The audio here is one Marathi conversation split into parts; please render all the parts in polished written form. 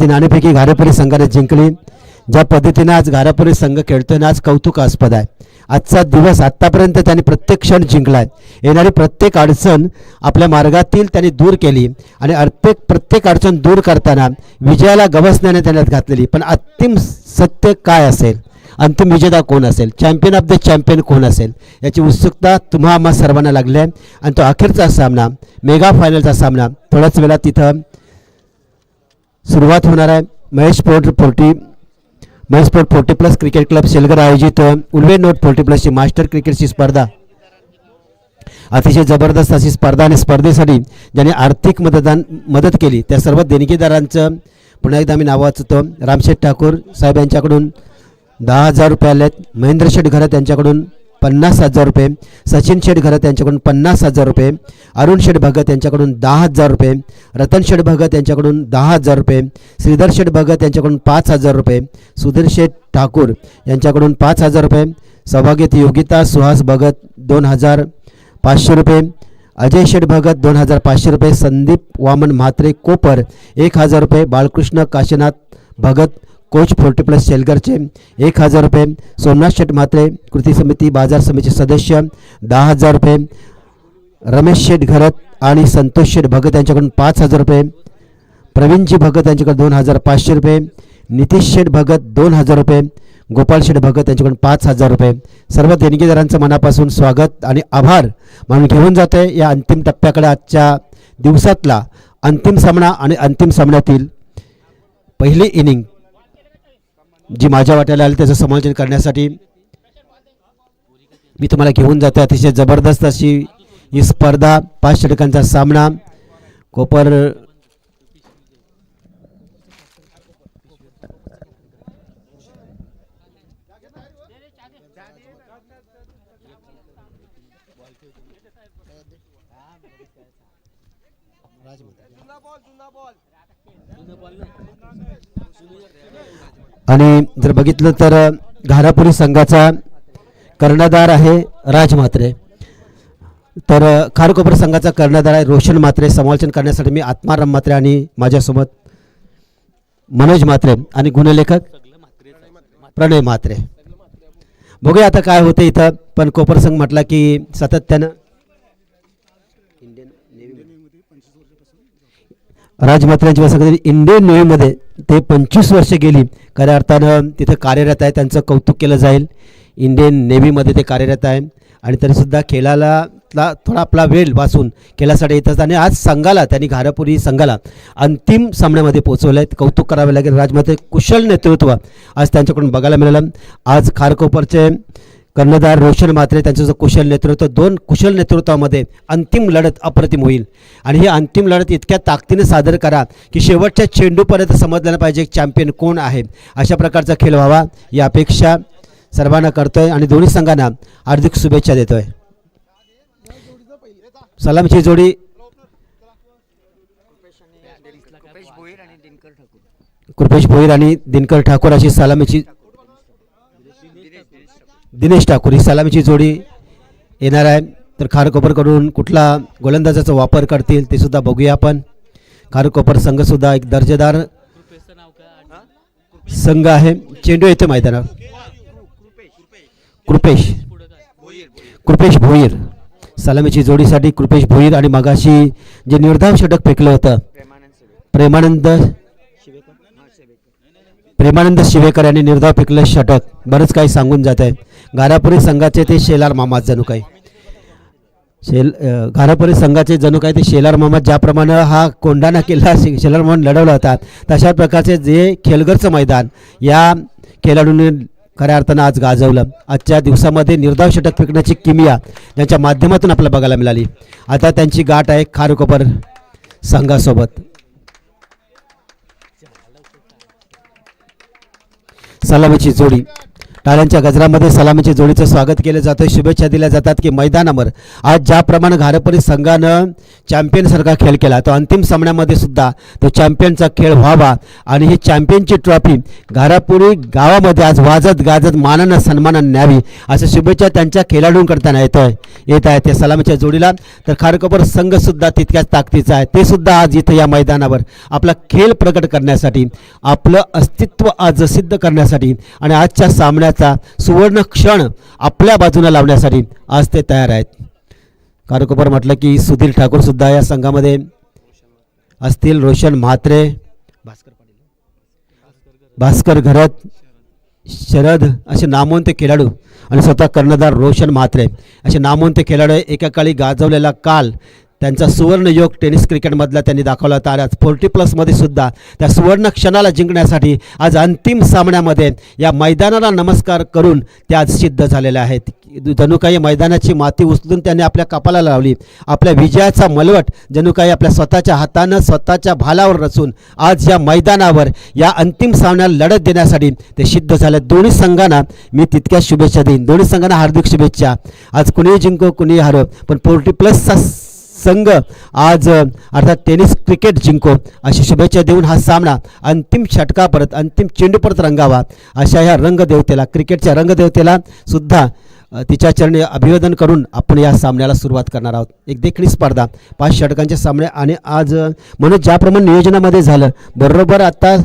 ती नाणेफेकी घारेपुरी संघाने जिंकली. ज्या पद्धतीने आज घारेपुरी संघ खेळतोय ना, आज कौतुकास्पद आहे. आजचा दिवस आत्तापर्यंत त्यांनी प्रत्येक क्षण जिंकलाय. येणारी प्रत्येक अडचण आपल्या मार्गातील त्यांनी दूर केली आणि प्रत्येक अडचण दूर करताना विजयाला गवसण्याने त्यांच्यात घातलेली. पण अंतिम सत्य काय असेल, अंतिम विजेता कोण असेल, चॅम्पियन ऑफ द चॅम्पियन कोण असेल, याची उत्सुकता तुम्हा आम्हा सर्वांना लागली आहे. आणि तो अखेरचा सामना, मेगा फायनलचा सामना थोड्याच वेळात तिथं सुरुवात होणार आहे. Mahesh sport 40+ cricket club Shelgar आयोजित उल्वे नोट 40+ची मास्टर क्रिकेटची स्पर्धा, अतिशय जबरदस्त अशी स्पर्धा. आणि स्पर्धेसाठी ज्यांनी आर्थिक मदत केली त्या सर्व देणगीदारांचं पुन्हा एकदा मी नाव वाचतो. रामशेठ ठाकूर साहेब यांच्याकडून 10,000 रुपये आले आहेत. महेंद्र शेठ घरत यांच्याकडून 50,000 रुपये, सचिन शेठ घरत यांच्याकडून 50,000 रुपये, अरुण शेठ भगत यांच्याकडून 10,000 रुपये, रतन शेठ भगत यांच्याकडून 10,000 रुपये, श्रीधर शेठ भगत यांच्याकडून 5,000 रुपये, सुधीर शेठ ठाकूर यांच्याकडून 5,000 रुपये, सौभाग्यवती योगिता सुहास भगत 2,500 रुपये, अजय शेठ भगत 2,500 रुपये, संदीप वामन म्हात्रे कोपर 1,000 रुपये, बाळकृष्ण काशीनाथ भगत कोच 40+ शेलगरचे 1,000 रुपये, सोमनाथ शेठ म्हात्रे कृती समिती बाजार समितीचे सदस्य 10,000 रुपये, रमेश शेठ घरत आणि संतोष शेठ भगत यांच्याकडून 5,000 रुपये, प्रवीणजी भगत यांच्याकडे 2,500 रुपये, नितीश शेठ भगत 2,000 रुपये, गोपाल शेठ भगत यांच्याकडून 5,000 रुपये. सर्व देणगीदारांचं मनापासून स्वागत आणि आभार म्हणून घेऊन जातोय या अंतिम टप्प्याकडे. आजच्या दिवसातला अंतिम सामना आणि अंतिम सामन्यातील पहिली इनिंग जी माझ्या वाट्याला आली त्याचं समालोचन करण्यासाठी मी तुम्हाला घेऊन जातो. अतिशय जबरदस्त अशी ही स्पर्धा, 5 षटकांचा सामना. कोपर आणि जर बघितलं तर घारापुरी संघाचा कर्णधार आहे राज म्हात्रे, तर खारकोपर संघाचा कर्णधार आहे रोशन म्हात्रे. समालोचन करण्यासाठी मी आत्माराम म्हात्रे आणि माझ्यासोबत मनोज म्हात्रे आणि गुणलेखक प्रणय म्हात्रे. बघूया आता काय होते इथं. पण कोपर संघ म्हटला की सातत्यानं राज म्हात्रेंच्या संघातील इंडियन नेव्हीमध्ये ते 25 वर्षे गेली खऱ्या अर्थानं तिथे कार्यरत आहे. त्यांचं कौतुक केलं जाईल. इंडियन नेव्हीमध्ये ते कार्यरत आहे आणि तरीसुद्धा खेळाला थोडा आपला वेळ वाचून खेळासाठी येतात. आणि आज संघाला त्यांनी घारापुरी संघाला अंतिम सामन्यामध्ये पोहोचवलं आहे. कौतुक करावे लागेल. राज म्हात्रे कुशल नेतृत्व आज त्यांच्याकडून बघायला मिळालं. आज खारकोपरचे कर्णधार रोशन म्हात्रे त्यांचं जो कुशल नेतृत्व, 2 कुशल नेतृत्वामध्ये अंतिम लढत अप्रतिम होईल. आणि ही अंतिम लढत इतक्या ताकदीने सादर करा की शेवटच्या चेंडूपर्यंत समजलं पाहिजे चॅम्पियन कोण आहे. अशा प्रकारचा खेळ व्हावा ही अपेक्षा सर्वांना करतोय आणि दोन्ही संघांना हार्दिक शुभेच्छा देतोय. सलामीची जोडी कृपेश भोईर आणि दिनकर ठाकूर अशी सलामीची, दिनेश ठाकूर ही सलामीची जोडी येणार आहे. तर खारकोपरकडून कुठला गोलंदाजाचा वापर करतील ते सुद्धा बघूया आपण. खारकोपर संघसुद्धा एक दर्जेदार संघ आहे. चेंडू येतो मैदानावर. कृपेश भोईर सलामीची जोडीसाठी कृपेश भोईर. आणि मगाशी जे निर्धाव षटक फेकलं होतं प्रेमानंद शिवेकर यांनी निर्धाव फेकलं षटक, बरंच काही सांगून जात आहे. घारापुरी संघाचे ते शेलार मामा जणू काही घारापुरी संघाचे जणू काही ते शेलार मामा, ज्याप्रमाणे हा कोंढाणा किल्ला शेलार मामा लढवला होता तशा प्रकारचे जे खेलगरचं मैदान या खेळाडूंनी खऱ्या अर्थानं आज गाजवलं. आजच्या दिवसामध्ये निर्धाव षटक फेकण्याची किमिया ज्यांच्या माध्यमातून आपल्याला बघायला मिळाली. आता त्यांची गाठ आहे खारकोपर संघासोबत. सलामीची जोडी टाळ्यांच्या गजरामध्ये सलामीच्या जोडीचं स्वागत केलं जातं. शुभेच्छा दिल्या जातात की मैदानावर आज ज्याप्रमाणे घारपुरी संघानं चॅम्पियनसारखा खेळ केला तो अंतिम सामन्यामध्ये सुद्धा तो चॅम्पियनचा खेळ व्हावा आणि ही चॅम्पियनची ट्रॉफी घारापुरी गावामध्ये आज वाजत गाजत मानानं सन्मानानं न्यावी अशा शुभेच्छा त्यांच्या खेळाडूंकरताना येत आहे त्या सलामीच्या जोडीला. तर खारकोपर संघसुद्धा तितक्याच ताकदीचा आहे. ते सुद्धा आज इथं या मैदानावर आपला खेळ प्रकट करण्यासाठी आपलं अस्तित्व आज सिद्ध करण्यासाठी आणि आजच्या सामन्याचा सुवर्ण क्षण आपल्या बाजूने लावण्यासाठी आज ते तयार आहेत. खारकोपर म्हटलं की सुधीर ठाकूर सुद्धा या संघामध्ये असतील. रोशन म्हात्रे, भास्कर घरत, शरद असे नामवंत खेळाडू आणि स्वतः कर्णधार रोशन म्हात्रे असे नामवंत खेळाडू एका काळी गाजवलेला काल त्यांचा सुवर्ण योग टेनिस क्रिकेटमधला त्यांनी दाखवला होता. आज 40+ सुद्धा त्या सुवर्ण क्षणाला जिंकण्यासाठी आज अंतिम सामन्यामध्ये या मैदानाला नमस्कार करून ते आज सिद्ध झालेले आहेत. जणू काही मैदानाची माती उचलून त्यांनी आपल्या कपाला लावली. आपल्या विजयाचा मलवट जणू काही आपल्या स्वतःच्या हातानं स्वतःच्या भालावर रचून आज या मैदानावर या अंतिम सामन्याला लढत देण्यासाठी ते सिद्ध झाले. दोन्ही संघांना मी तितक्याच शुभेच्छा देईन. दोन्ही संघांना हार्दिक शुभेच्छा. आज कुणीही जिंको कुणीही हारो पण 40+चा संघ आज अर्थात टेनिस क्रिकेट जिंको अशी शुभेच्छा देऊन हा सामना अंतिम षटका परत अंतिम चेंडू परत रंगावा अशा ह्या रंगदेवतेला क्रिकेटच्या रंगदेवतेला सुद्धा तिच्या चरणी अभिवादन करून आपण या सामन्याला सुरुवात करणार आहोत. एक देखणी स्पर्धा 5 षटकांचे सामने आणि आज म्हणून ज्याप्रमाणे नियोजनामध्ये झालं बरोबर आता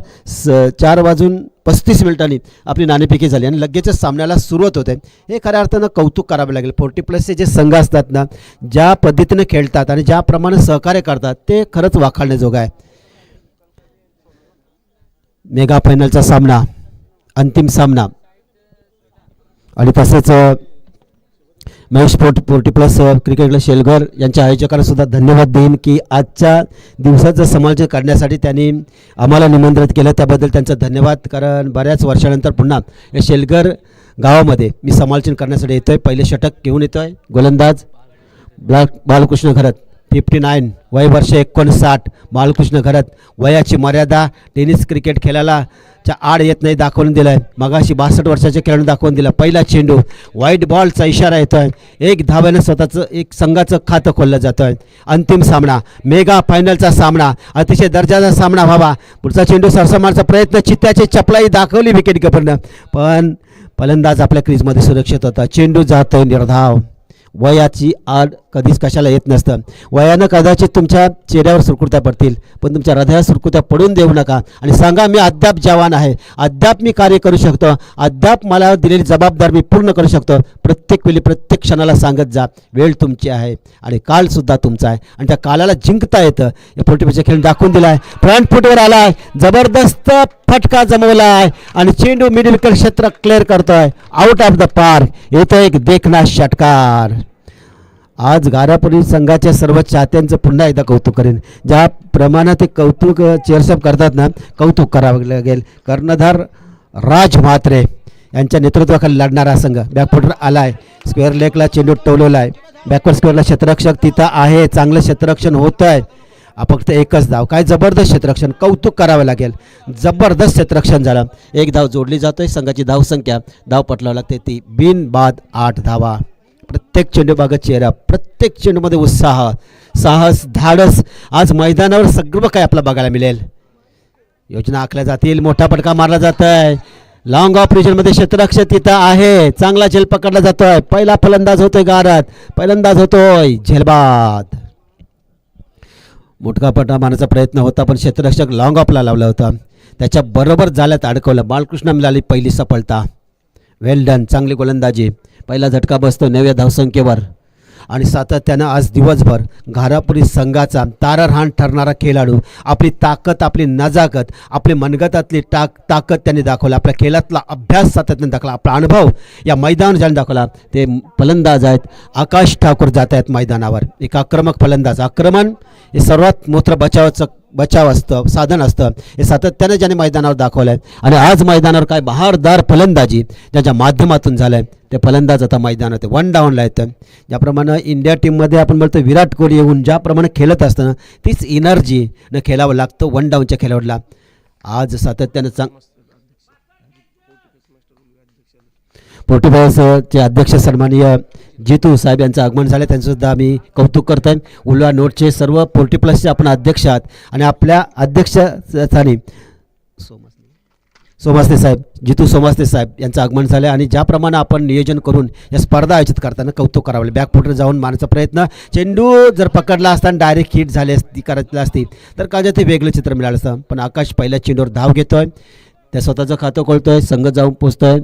4:35 आपली नाणेफेकी झाली आणि लगेचच सामन्याला सुरुवात होते. हे खऱ्या अर्थानं कौतुक करावं लागेल. 40+चे जे संघ असतात ना ज्या पद्धतीने खेळतात आणि ज्याप्रमाणे सहकार्य करतात ते खरंच वाखाणण्याजोगं आहे. मेगा फायनलचा सामना अंतिम सामना आणि तसंच महेश 40+ क्रिकेट क्लब शेलघर यांच्या आयोजकांना सुद्धा धन्यवाद देईन की आजच्या दिवसाचं समालोचन करण्यासाठी त्यांनी आम्हाला निमंत्रित केलं त्याबद्दल त्यांचा धन्यवाद. कारण बऱ्याच वर्षानंतर पुन्हा या शेलघर गावामध्ये मी समालोचन करण्यासाठी येतो आहे. पहिले षटक घेऊन येतो आहे गोलंदाज बालकृष्ण घरत 59 वय वर्ष 59. बालकृष्ण घरत वयाची मर्यादा टेनिस क्रिकेट खेळायला च्या आड येत नाही दाखवून दिलं आहे. मगाशी 62 वर्षाच्या खेळाडून दाखवून दिला. पहिला चेंडू व्हाईट बॉलचा इशारा येतो आहे. एक धाव्यानं स्वतःचं एक संघाचं खातं खोललं जातं आहे. अंतिम सामना मेगा फायनलचा सामना अतिशय दर्जाचा सामना व्हावा. पुढचा चेंडू सरसमारचा प्रयत्न चित्त्याची चपलाई दाखवली विकेट कीपरनं पण फलंदाज आपल्या क्रीजमध्ये सुरक्षित होता. चेंडू जातोय निर्धाव. वयाची आड कधीच कशाला येत नसतं. वयानं कदाचित तुमच्या चेहऱ्यावर सुरकुत्या पडतील पण तुमच्या हृदयात सुरकुत्या पडून देऊ नका आणि सांगा मी अद्याप जवान आहे. अद्याप मी कार्य करू शकतो. अद्याप मला दिलेली जबाबदारी मी पूर्ण करू शकतो. प्रत्येक वेळी प्रत्येक क्षणाला सांगत जा वेळ तुमची आहे आणि कालसुद्धा तुमचा आहे आणि त्या कालाला जिंकता येतं. या 40+ खेळ दाखवून दिला आहे. फ्रंट फुटवर आला आहे. जबरदस्त फटका जमवला आहे आणि चेंडू मिडल विकेट क्षेत्र क्लिअर करतोय. Out of the park. येतो एक देखणा षटकार. आज घारापुरी संघाच्या सर्व चाहत्यांचं पुन्हा एकदा कौतुक करेन. ज्या प्रमाणात ते कौतुक चेअरशप करतात ना कौतुक करावं लागेल. कर्णधार राज म्हात्रे यांच्या नेतृत्वाखाली लढणारा संघ बॅकफुटर आला आहे. स्क्वेअर लेगला चेंडू टोलवला आहे. बॅकवर्ड स्क्वेअरला क्षेत्ररक्षक तिथं आहे. चांगलं क्षेत्ररक्षण होतं आहे. फक्त एकच धाव. काय जबरदस्त क्षेत्ररक्षण कौतुक करावं लागेल. जबरदस्त क्षेत्ररक्षण झालं. एक धाव जोडली जातोय. संघाची धावसंख्या धाव पटलावं लागते ती बिनबाद 8 धावा. प्रत्येक चेंडू बागत चेहरा प्रत्येक चेंडूमध्ये उत्साह साहस धाडस आज मैदानावर सगळं काय आपल्याला बघायला मिळेल. योजना आखल्या जातील. मोठा फटका मारला जात आहे. लॉंग ऑपरेशनमध्ये क्षेत्ररक्षक तिथं आहे. चांगला झेल पकडला जातोय. पहिला फलंदाज होतोय गारात. पहिल्यांदाज होतोय झेलबाद. मोठा फटका मारण्याचा प्रयत्न होता पण क्षेत्ररक्षक लॉंग ऑफला लावला होता. त्याच्या बरोबर जाल्यात अडकवलं. बालकृष्ण मिळाली पहिली सफलता. वेल डन. चांगली गोलंदाजी. पहिला झटका बसतो 9व्या धावसंख्येवर आणि सातत्यानं आज दिवसभर घारापुरी संघाचा ताररहाण ठरणारा खेळाडू आपली ताकद आपली नजाकत आपली मनगटातली ताकद त्यांनी दाखवला. आपल्या खेळातला अभ्यास सातत्याने दाखवला. आपला अनुभव या मैदानावर ज्याने दाखवला. ते फलंदाज आहेत आकाश ठाकूर जात आहेत मैदानावर. एक आक्रमक फलंदाज. आक्रमण हे सर्वात मोठं बचाव असतं साधन असतं. हे सातत्याने ज्याने मैदानावर दाखवलं आहे आणि आज मैदानावर काय बहारदार फलंदाजी ज्याच्या माध्यमातून झालं आहे. ते फलंदाज आता मैदानात 1 डाऊनला येतं. ज्याप्रमाणे इंडिया टीममध्ये आपण बोलतो विराट कोहली येऊन ज्याप्रमाणे खेळत असताना तीच एनर्जी न खेळावं लागतं 1 डाऊनच्या खेळाडूला. आज सातत्यानं पोर्टिफायर्सचे अध्यक्ष सन्माननीय जितू साहेब यांचं आगमन झालं, त्यांचंसुद्धा आम्ही कौतुक करतो आहे. उल्वा नोटचे सर्व पोर्टिप्लसचे आपण अध्यक्ष आहात आणि आपल्या अध्यक्षस्थानी सोमास्ते साहेब, जितू सोमास्ते साहेब यांचं आगमन झालं आणि ज्याप्रमाणे आपण नियोजन करून या स्पर्धा आयोजित करताना कौतुक करावं. बॅकफुटर जाऊन मारण्याचा प्रयत्न, चेंडू जर पकडला असताना डायरेक्ट हिट झाली असती करायला असती तर काय ते वेगळं चित्र मिळालं असतं. पण आकाश पहिल्या चेंडूवर धाव घेतोय, त्या स्वतःचं खातं खोलतोय, संघ जाऊन पोचतोय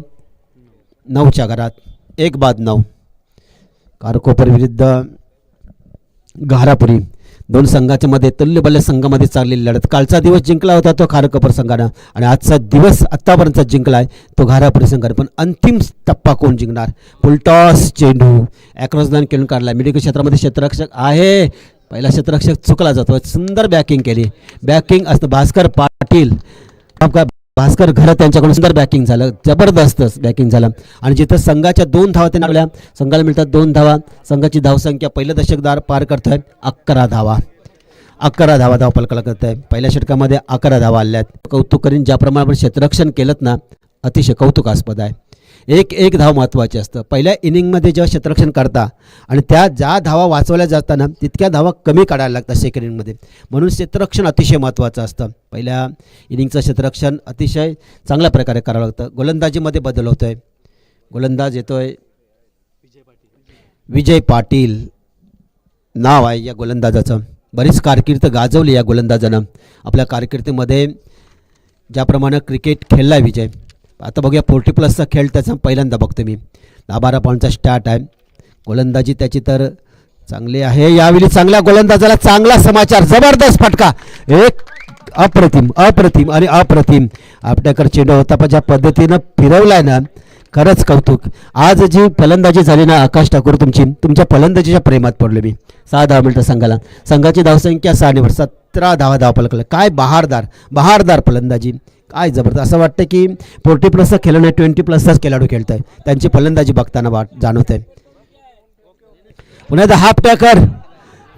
9च्या घरात. 1-9 कारकोपर विरुद्ध घारापुरी, दोन संघाच्या मध्ये तुल्यबल्य संघामध्ये चाललेली लढत. कालचा दिवस जिंकला होता तो घाराकोपर संघानं आणि आजचा दिवस आत्तापर्यंत जिंकला आहे तो घारापुरी संघानं. पण अंतिम टप्पा कोण जिंकणार? फुलटॉस चेंडू ॲक्रॉस लाईन खेळून काढला. मिडिकल क्षेत्रामध्ये क्षेत्ररक्षक आहे, पहिला क्षेत्ररक्षक चुकला जातो. सुंदर बॅकिंग केली, बॅकिंग असतं भास्कर पाटील, भास्कर घरत यांच्याकडून सुंदर बॅकिंग झालं, जबरदस्त बॅकिंग झालं. आणि जिथं संघाच्या 2 धावा त्यांना लागल्या, संघाला मिळतात 2 धावा. संघाची धावसंख्या पहिलं दशकदार पार करतोय 11 धावा. 11 धावा धावफलकाला करत आहे. पहिल्या षटकामध्ये 11 धावा आल्या आहेत. कौतुक करीन ज्याप्रमाणे आपण क्षेत्ररक्षण केलं ना, अतिशय कौतुकास्पद आहे. एक धाव महत्त्वाची असतं. पहिल्या इनिंगमध्ये जेव्हा क्षेत्ररक्षण करता आणि त्या ज्या धावा वाचवल्या जाताना तितक्या धावा कमी काढायला लागतात सेकंड इनिंगमध्ये, म्हणून क्षेत्ररक्षण अतिशय महत्त्वाचं असतं. पहिल्या इनिंगचं क्षेत्ररक्षण अतिशय चांगल्या प्रकारे करावं लागतं. गोलंदाजीमध्ये बदल होतो आहे. गोलंदाज येतो आहे विजय पाटील नाव आहे या गोलंदाजाचं. बरीच कारकीर्द गाजवली या गोलंदाजानं. आपल्या कारकिर्दीमध्ये ज्याप्रमाणे क्रिकेट खेळला आहे विजय. आता बघूया पोर्टिप्लसचा खेळ त्याचा पहिल्यांदा बघतो मी. 10-12 पॉईंटचा स्टार्ट आहे. गोलंदाजी त्याची तर चांगली आहे. यावेळी चांगल्या गोलंदाजाला चांगला समाचार, जबरदस्त फटका, एक अप्रतिम आणि अप्रतिम आपल्याकडे चेंडू होता. पण ज्या पद्धतीनं फिरवलाय ना, खरंच कौतुक. आज जी फलंदाजी झाली ना आकाश ठाकूर, तुमच्या फलंदाजीच्या प्रेमात पडलो मी. 6 धावा मिळतात संघाला. संघाची धावसंख्या 6 निवड, 17 धावा फलकला. काय बहारदार फलंदाजी, काय जबरदस्त. असं वाटतं की पोर्टिप्लसचा खेळणं 20+ खेळाडू खेळत आहे. त्यांची फलंदाजी बघताना जाणवत आहे. पुन्हा हाफ टॅकर,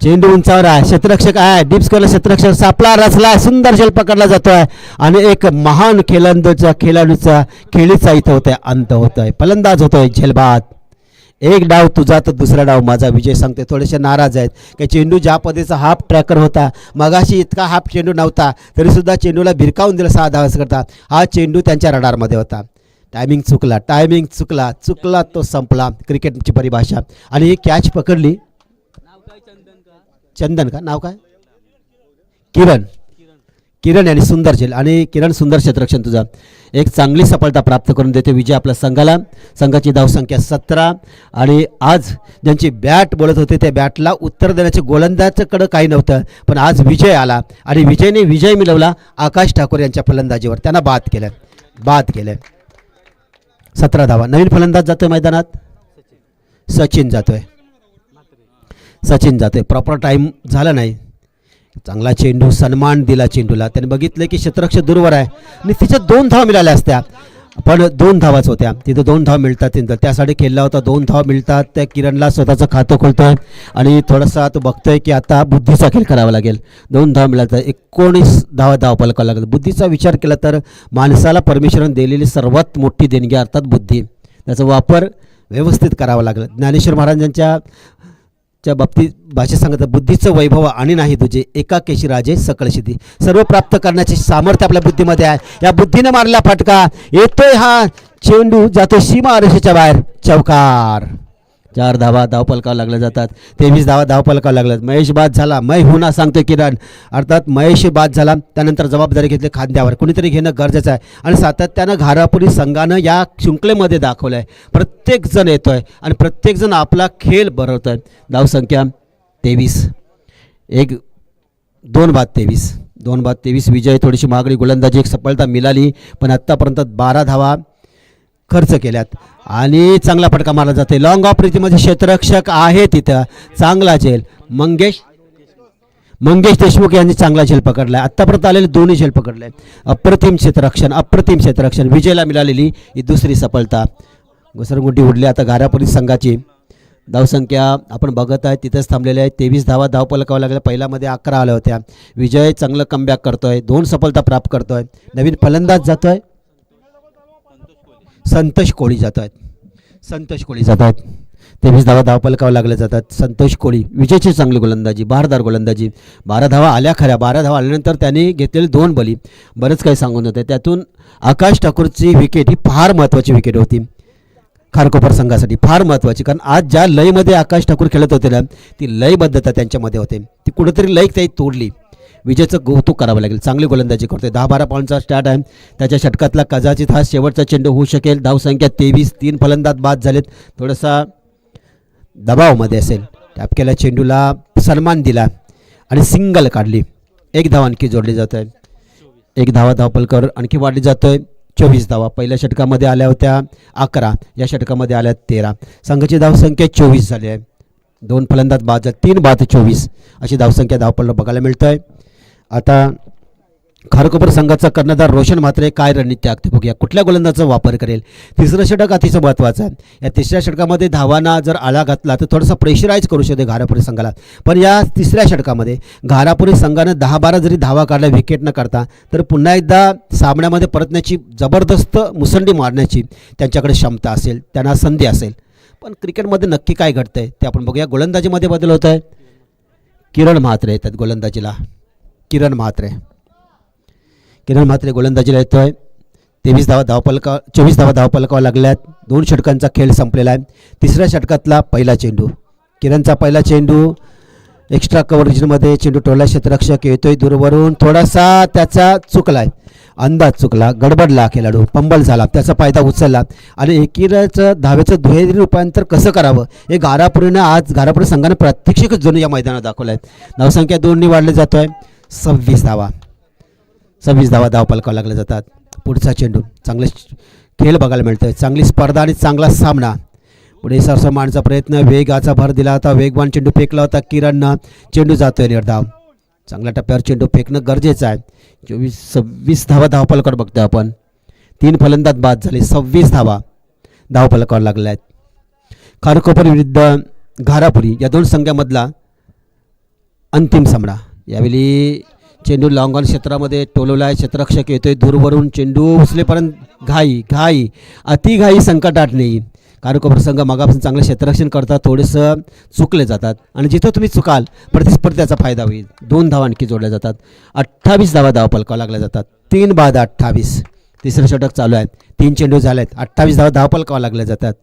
चेंडू उंचावर आहे, क्षेत्ररक्षक आहे, डीप स्कोअरला क्षेत्ररक्षक सापला रचला, सुंदर झेल पकडला जातो आहे आणि एक महान खेळाडूचा खेळीचा इथं होत आहे, अंत होत आहे. फलंदाज होतोय झेलबाद. एक डाव तुझा तर दुसरा डाव माझा, विजय सांगते. थोडेसे नाराज आहेत की चेंडू ज्या पद्धतीचा हाफ ट्रॅकर होता, मगाशी इतका हाफ चेंडू नव्हता तरीसुद्धा चेंडूला भिरकावून दिला 6 धावास करता. हा चेंडू त्यांच्या रडारमध्ये होता. टायमिंग चुकला तो संपला, क्रिकेटची परिभाषा. आणि ही कॅच पकडली, चंदन का नाव, काय किरण यांनी सुंदर झेल. आणि किरण सुंदर क्षेत्ररक्षण तुझा एक चांगली सफलता प्राप्त करून देते विजय आपल्या संघाला. संघाची धावसंख्या 17. आणि आज ज्यांची बॅट बोलत होते त्या बॅटला उत्तर देण्याचे गोलंदाजाकडे काही नव्हतं, पण आज विजय आला आणि विजयने विजय मिळवला आकाश ठाकूर यांच्या फलंदाजीवर. त्यांना बाद केलं. 17 धावा. नवीन फलंदाज जातोय मैदानात, सचिन जातोय. प्रॉपर टाईम झाला नाही. चांगला चेंडू, सन्मान दिला चेंडूला. त्याने बघितलं की क्षेत्ररक्षक दूरवर आहे आणि तिच्या 2 धावा मिळाल्या असत्या, पण 2 धावाच होत्या. तिथं 2 धावा मिळतात, त्यासाठी खेळला होता. 2 धावा मिळतात. त्या किरणला स्वतःचं खातं खोलतोय आणि थोडासा तो बघतोय की आता बुद्धीचा खेळ करावा लागेल. 2 धावा मिळाल्या, 19 धावा पलकावं लागेल. बुद्धीचा विचार केला तर माणसाला परमेश्वराने दिलेली सर्वात मोठी देणगी अर्थात बुद्धी, त्याचा वापर व्यवस्थित करावा लागेल. ज्ञानेश्वर महाराजांच्या बाबतीत भाषेत सांगतात, बुद्धीचं वैभव आणि नाही तुझे, एकाकेशी राजे सकळ सिद्धी. सर्व प्राप्त करण्याचे सामर्थ्य आपल्या बुद्धीमध्ये आहे. या बुद्धीने मारला फटका, येतोय हा चेंडू, जातो सीमा रेषेच्या बाहेर, चौकार. 4 धावा धावफलकावर लागल्या जातात. 23 धावा धावफलकावर लागल्यात. महेश बाद झाला, मै होना सांगतोय किरण, अर्थात महेश बाद झाला. त्यानंतर जबाबदारी घेतली खांद्यावर, कुणीतरी घेणं गरजेचं आहे. आणि सातत्यानं घारापुरी संघानं या शृंखलेमध्ये दाखवलं आहे, प्रत्येकजण येतोय आणि प्रत्येकजण आपला खेळ भरवतो आहे. धावसंख्या 23. 2 बाद 23. विजय. थोडीशी मागणी गोलंदाजी, एक सफलता मिळाली, पण आत्तापर्यंत 12 धावा खर्च केल्यात आणि चांगला फटका मारला जाते. लॉंग ऑफ रीतीमध्ये क्षेत्ररक्षक आहे तिथं, चांगला झेल. मंगेश देशमुख यांनी चांगला झेल पकडलाय. आत्तापर्यंत आलेले 2 झेल पकडले. अप्रतिम क्षेत्ररक्षण विजयला मिळालेली ही दुसरी सफलता. घसरगुंडी उडली आता घारापुरी संघाची. धावसंख्या आपण बघत आहे तिथेच थांबलेले आहे. 23 धावा धावफलकावर लागल्या. पहिल्यामध्ये 11 आल्या होत्या. विजय चांगलं कमबॅक करतोय, 2 सफलता प्राप्त करतोय. नवीन फलंदाज जातोय, संतोष कोळी जात आहेत. संतोष कोळी जातात. 23 धावा धावपलकावर लागल्या जातात. संतोष कोळी विजयची चांगली गोलंदाजी, बहारदार गोलंदाजी. 12 धावा आल्या खऱ्या. 12 धावा आल्यानंतर त्यांनी घेतलेले 2 बली बरंच काही सांगून होते. त्यातून आकाश ठाकूरची विकेट ही फार महत्त्वाची विकेट होती खारकोपर संघासाठी, फार महत्त्वाची. कारण आज ज्या लयमध्ये आकाश ठाकूर खेळत होते ना, ती लयबद्धता त्यांच्यामध्ये होते. ती कुठेतरी लय काही तोडली. विजयचं कौतुक करावं लागेल. चांगली गोलंदाजी करतोय. 10-12 पॉईंटचा स्टार्ट आहे. त्याच्या षटकातला कदाचित हा शेवटचा चेंडू होऊ शकेल. धावसंख्या 23. 3 फलंदाज बाद झालेत. थोडासा दबावमध्ये असेल. टॅप केला चेंडूला, सन्मान दिला आणि सिंगल काढली. 1 धाव आणखी जोडली जात आहे. 1 धावा धावपलकर आणखी वाढली जातोय. 24 धावा पहिल्या षटकामध्ये आल्या होत्या 11, या षटकामध्ये आल्या 13. संघाची धावसंख्या 24 झाली आहे. 2 फलंदाज बाद, 3 बाद 24 अशी धावसंख्या धावपल बघायला मिळत आहे. आता खारकोपर संघाचा कर्णधार रोशन म्हात्रे काय रणनीती आखते बघूया. कुठल्या गोलंदाजाचा वापर करेल. तिसरं षटक अतिशय महत्त्वाचं आहे. या तिसऱ्या षटकामध्ये धावांना जर आळा घातला तर थोडासा प्रेशराईज करू शकते घारापुरी संघाला. पण या तिसऱ्या षटकामध्ये घारापुरी संघानं 10-12 जरी धावा काढल्या विकेट न काढता, तर पुन्हा एकदा सामन्यामध्ये परतण्याची, जबरदस्त मुसंडी मारण्याची त्यांच्याकडे क्षमता असेल, त्यांना संधी असेल. पण क्रिकेटमध्ये नक्की काय घडतंय ते आपण बघूया. गोलंदाजीमध्ये बदल होत आहे. किरण म्हात्रे येतात गोलंदाजीला. किरण म्हात्रे गोलंदाजीला येतोय. 23 धावा धावपलका 24 धावा धावपलकावर लागल्यात. 2 षटकांचा खेळ संपलेला आहे. तिसऱ्या षटकातला पहिला चेंडू, किरणचा पहिला चेंडू एक्स्ट्रा कव्हरेजमध्ये चेंडू टोला. क्षेत्ररक्षक येतोय दूरवरून. थोडासा त्याचा चुकलाय, अंदाज चुकला, गडबडला खेळाडू, पंबल झाला, त्याचा फायदा उचलला. आणि एकीचं धावेचं दुहेरी रूपांतर कसं करावं हे घारापुरी संघाने प्रात्यक्षिकच जणू या मैदानात दाखवलं आहे. धावसंख्या 2 वाढली जातोय. 26 धावा धावपलकावर लागल्या जातात. पुढचा चेंडू, चांगले खेळ बघायला मिळतोय. चांगली स्पर्धा आणि चांगला सामना. पुढे सरसर मारण्याचा प्रयत्न, वेगाचा भर दिला होता, वेगवान चेंडू फेकला होता किरणनं. चेंडू जातोय निर्धाव. चांगल्या टप्प्यावर चेंडू फेकणं गरजेचं आहे. 26 धावा धावपलकावर बघतोय आपण. 3 फलंदाज बाद झाले. 26 धावा धावपलकावर लागल्या आहेत. खारकोपर विरुद्ध घारापुरी या 2 संघामधला अंतिम सामना. यावेळी चेंडू लॉंग ऑन क्षेत्रामध्ये टोलवला आहे. क्षेत्ररक्षक येतोय दूरवरून. चेंडू उचलेपर्यंत घाई, अतिघाई संकटात नाही. खारकोपर संघ मागापासून चांगलं क्षेत्ररक्षण करतात, थोडंसं चुकले जातात आणि जिथं तुम्ही चुकाल प्रतिस्पर्ध्याचा फायदा होईल. 2 धावा आणखी जोडल्या जातात. 28 धावा धावपलकावर लागल्या जातात. 3 बाद 28. तिसरं षटक चालू आहे. 3 चेंडू झाले आहेत. 28 धावा धावपलकावर लागल्या जातात.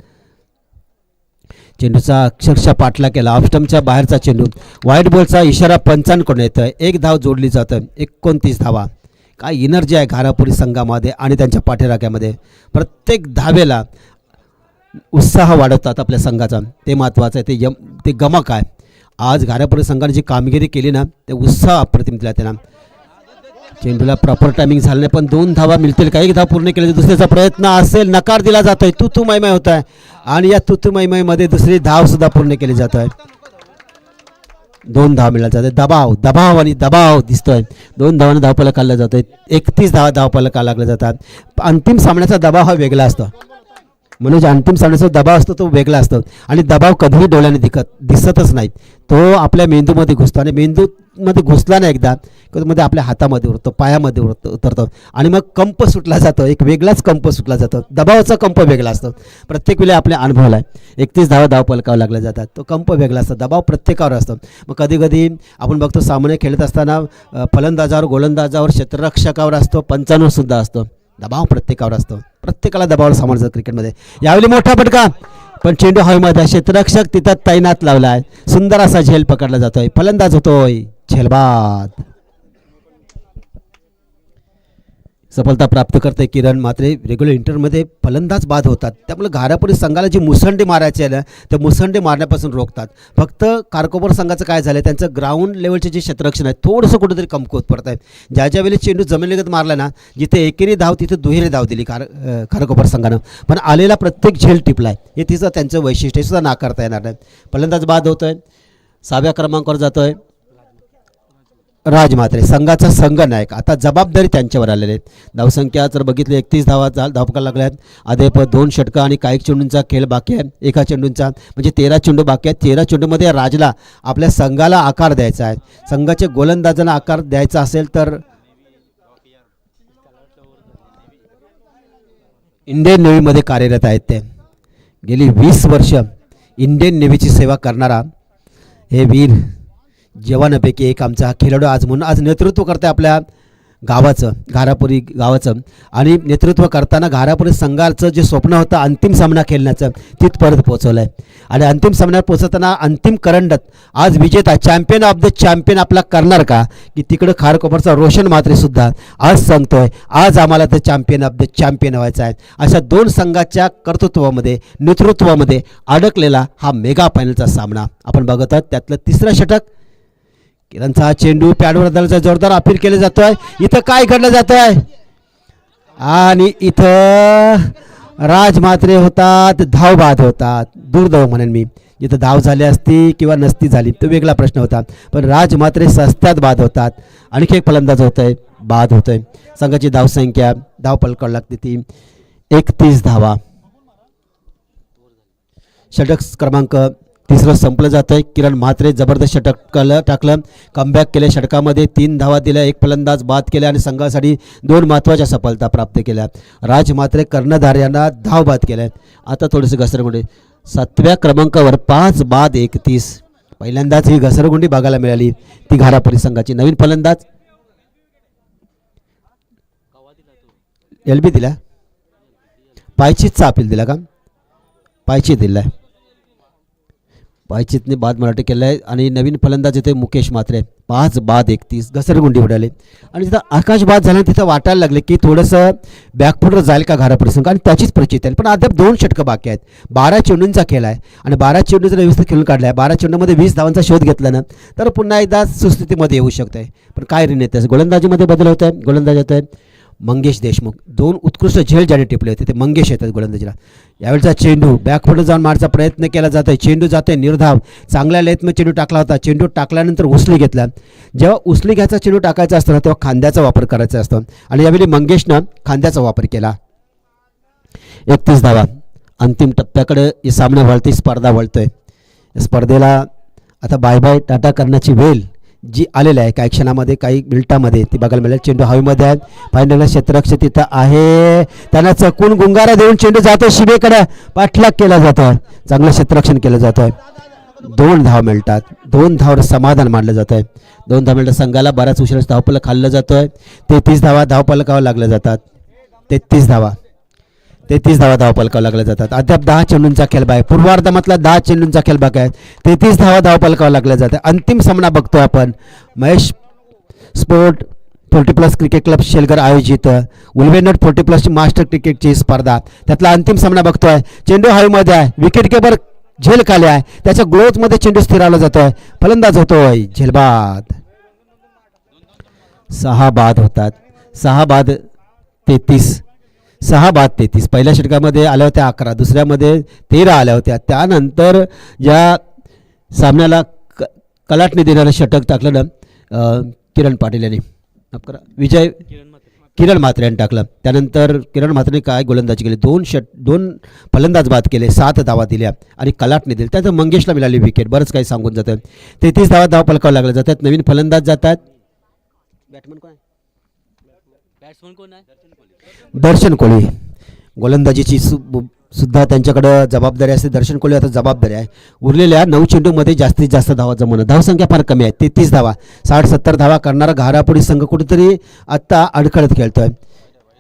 चेंडूचा अक्षरशः पाठला केला. ऑफस्टंपच्या बाहेरचा चेंडू. व्हाईट बॉलचा इशारा पंचांकडून येतोय. 1 धाव जोडली जातं. 29 धावा. काय एनर्जी आहे घारापुरी संघामध्ये आणि त्यांच्या पाठीराख्यामध्ये. प्रत्येक धावेला उत्साह वाढवतात आपल्या संघाचा, ते महत्त्वाचं आहे. ते गमक आहे. आज घारापुरी संघाने जी कामगिरी केली ना, ते उत्साह अप्रतिम दिला त्यांना. चेंडूला प्रॉपर टायमिंग झालं नाही, पण 2 धावा मिळतील का. 1 धाव पूर्ण केली तर दुसऱ्याचा प्रयत्न असेल, नकार दिला जातोय. तू मैमय होत आहे आणि या तू मैमयमध्ये दुसरी धाव सुद्धा पूर्ण केली जात आहे. 2 धाव मिळाला जाते. दबाव दिसतोय. 2 धावांना धावपलक काढला जातोय. 31 धावा धावपलक लागल्या जातात. अंतिम सामन्याचा दबाव हा वेगळा असतो. म्हणून अंतिम सामन्याचा दबाव असतो तो वेगळा असतो आणि दबाव कधीही डोळ्याने दिसतच नाही. तो आपल्या मेंदूमध्ये घुसतो आणि मेंदूमध्ये घुसला ना एकदा मध्ये आपल्या हातामध्ये उरतो, पायामध्ये उतरतो आणि मग कंप सुटला जातो. एक वेगळाच कंप सुटला जातो. दबावाचा कंप वेगळा असतो. प्रत्येक वेळी आपल्या अनुभवला आहे. 31 धावा धावपलकावर लागल्या जातात. तो कंप वेगळा असतो. दबाव प्रत्येकावर असतो. मग कधी कधी आपण बघतो सामने खेळत असताना फलंदाजावर, गोलंदाजावर, क्षेत्ररक्षकावर असतो, पंचांवर सुद्धा असतो. दबाव प्रत्येकावर असतो. प्रत्येकाला दबावाला सामोरं जातं क्रिकेटमध्ये. यावेळी मोठा फटका, पण चेंडू हवेमध्ये. क्षेत्ररक्षक तिथं तैनात लावला आहे. सुंदर असा झेल पकडला जातोय. फलंदाज होतोय झेलबाद. सफलता प्राप्त करते किरण म्हात्रे. रेग्युलर इंटरमध्ये फलंदाज बाद होतात. त्यामुळे घारापुरी संघाला जी मुसंडी मारायची आहे ना, त्या मुसंडी मारण्यापासून रोखतात. फक्त खारकोपर संघाचं काय झालं, त्यांचं ग्राउंड लेवलचे जे क्षेत्ररक्षण आहे थोडंसं कुठेतरी कमकुवत पडत आहे. ज्या वेळी चेंडू जमिनीगत मारला ना, जिथे एकेरी धाव तिथे दुहेरी धाव दिली खारकोपर संघानं. पण आलेला प्रत्येक झेल टिपलाय. हे तिचं त्यांचं वैशिष्ट्य सुद्धा नाकारता येणार नाही. फलंदाज बाद होतोय. 6व्या क्रमांकावर जातोय राज म्हात्रे, संघाचा संघनायक. आता जबाबदारी त्यांच्यावर आलेली आहे. धावसंख्या जर बघितली 31 धावा धावपलकावर लागल्या आहेत. अद्याप 2 षटकं आणि काही चेंडूंचा खेळ बाकी आहे. एका चेंडूंचा म्हणजे 13 चेंडू बाकी आहेत. 13 चेंडूमध्ये राजला आपल्या संघाला आकार द्यायचा आहे. संघाचे गोलंदाजांना आकार द्यायचा असेल तर इंडियन नेव्हीमध्ये कार्यरत आहेत ते. गेली 20 वर्ष इंडियन नेव्हीची सेवा करणारा हे वीर जवानापैकी एक आमचा हा खेळाडू आज म्हणून आज नेतृत्व करते आपल्या गावाचं, घारापुरी गावाचं. आणि नेतृत्व करताना घारापुरी संघाचं जे स्वप्न होतं अंतिम सामना खेळण्याचं तिथपर्यंत पोहोचवलं आहे. आणि अंतिम सामन्यात पोहोचताना अंतिम करंडक आज विजेता चॅम्पियन ऑफ द चॅम्पियन आपला करणार का, की तिकडं खारकोपरचा रोशन म्हात्रेसुद्धा आज सांगतोय आज आम्हाला तर चॅम्पियन ऑफ द चॅम्पियन व्हायचं आहे. अशा दोन संघाच्या कर्तृत्वामध्ये नेतृत्वामध्ये अडकलेला हा मेगा फायनलचा सामना आपण बघत आहोत. त्यातलं तिसरं षटक किरणचा हा चेंडू पॅडवर धरण्याचा जोरदार अपील केले जातोय. इथं काय घडलं जात आहे आणि इथं राज म्हात्रे होतात, धाव बाद होतात. दुर्दैव म्हणेन मी, इथं धाव झाली असती किंवा नसती झाली तो वेगळा प्रश्न होता, पण राज म्हात्रे सस्त्यात बाद होतात. आणखी एक फलंदाज होतोय बाद होतोय. संघाची धावसंख्या धाव पलकावं लागते ती 31 धावा. षटक क्रमांक तिसरं संपलं जातं आहे. किरण म्हात्रे जबरदस्त षटक टाकलं, कमबॅक केले. षटकामध्ये 3 धावा दिल्या, एक फलंदाज बाद केल्या आणि संघासाठी 2 महत्त्वाच्या सफलता प्राप्त केल्या. राज म्हात्रे कर्णधार यांना धाव बाद केल्या. आता थोडीशी घसरगुंडी 7व्या क्रमांकावर 5 बाद 31. पहिल्यांदाच ही घसरगुंडी बघायला मिळाली ती घारापुरी संघाची. नवीन फलंदाज LB दिला, पायचीतचा अपील दिला का, पायचीत दिला, पायचीतने बाद मराठी केलं आहे. आणि नवीन फलंदाज येते मुकेश म्हात्रे 5 बाद 31. घसरगुंडी उडाली आणि तिथं आकाश बाद झाल्याने तिथं वाटायला लागले की थोडंसं बॅकफुटवर जाईल का घारापुरी संघ आणि त्याचीच प्रचिती आहे. पण अद्याप 2 षटकं बाकी आहेत. 12 चेंडूंचा खेळ आहे आणि 12 चेंडू जर व्यवस्थित खेळून काढला आहे, 12 चेंडूमध्ये 20 धावांचा शोध घेतला ना तर पुन्हा एकदा सुस्थितीमध्ये येऊ शकते. पण काय ऋण येते, गोलंदाजीमध्ये बदल होत आहे. गोलंदाज येत आहे मंगेश देशमुख. 2 उत्कृष्ट झेल ज्याने टिपले होते ते मंगेश येतात गोलंदाजीला. यावेळचा चेंडू बॅकफुटवर जाऊन मारण्याचा प्रयत्न केला जात आहे. चेंडू जातोय निर्धाव, चांगल्या लेथमध्ये चेंडू टाकला होता. चेंडू टाकल्यानंतर उसली घेतला. जेव्हा उसली घ्यायचा चेंडू टाकायचा असतो ना तेव्हा खांद्याचा वापर करायचा असतो आणि यावेळी मंगेशनं खांद्याचा वापर केला. 31 धावा. अंतिम टप्प्याकडे ही सामना वळते, स्पर्धा वळतोय. स्पर्धेला आता बाय बाय टाटा करण्याची वेळ जी आलेली आहे काही क्षणामध्ये काही मिनिटामध्ये ती बघायला मिळेल. चेंडू हवेमध्ये आहे. फायनलला क्षेत्ररक्षक तिथं आहे, त्यांना चकून गुंगारा देऊन चेंडू जातो शिबेकडे, पाठलाग केला जातो, चांगलं क्षेत्ररक्षण केलं जातं. 2 धाव मिळतात. 2 धावावर समाधान मानलं जातं आहे. 2 धाव मिळतात. संघाला बऱ्याच उशिरा धावपलक खाल्लं जातं आहे. 33 धावा धावपलकावर लागल्या जातात. 33 धावा धावपलकावर लागल्या जातात. अद्याप 10 चेंडूंचा खेळ आहे. पूर्वार्धामधला 10 चेंडूंचा खेळ बाकी आहे. 33 धावा धावपलकावर लागल्या जातात. अंतिम सामना बघतोय आपण. Mahesh sport 40+ cricket club Shelgar आयोजित उल्वेनट 40+ मास्टर क्रिकेटची स्पर्धा त्यातला अंतिम सामना बघतोय. चेंडू हवेमध्ये आहे, विकेट किपर झेल खाली आहे, त्याच्या ग्लोव्हमध्ये चेंडू स्थिरावला जातोय. फलंदाज होतोय झेलबाद. 6 बाद होतात. 6 बाद 33. 6 बाद 33. पहिल्या षटकामध्ये आल्या होत्या 11, दुसऱ्यामध्ये 13 आल्या होत्या. त्यानंतर या सामन्याला कलाटणी देणारं षटक टाकलं ना किरण पाटील यांनी, विजय किरण म्हात्रे यांनी टाकलं. त्यानंतर किरण म्हात्रेने काय गोलंदाजी केली, 2 फलंदाज बाद केले, 7 धावा दिल्या आणि कलाटणी दिली. त्यात मंगेशला मिळाली विकेट. बरंच काही सांगून जातं. 33 धावा धाव पलकावर लागल्या जातात. नवीन फलंदाज जातात. बॅट्समन कोण आहे? दर्शन कोळी. गोलंदाजीची सुद्धा त्यांच्याकडं जबाबदारी असते. दर्शन कोळी आता जबाबदारी आहे. उरलेल्या 9 चेंडूमध्ये जास्तीत जास्त धावा जमवणं. धावसंख्या फार कमी आहे, 33 धावा. 60-70 धावा करणारा घारापुरी संघ कुठेतरी आत्ता अडखळत खेळतोय.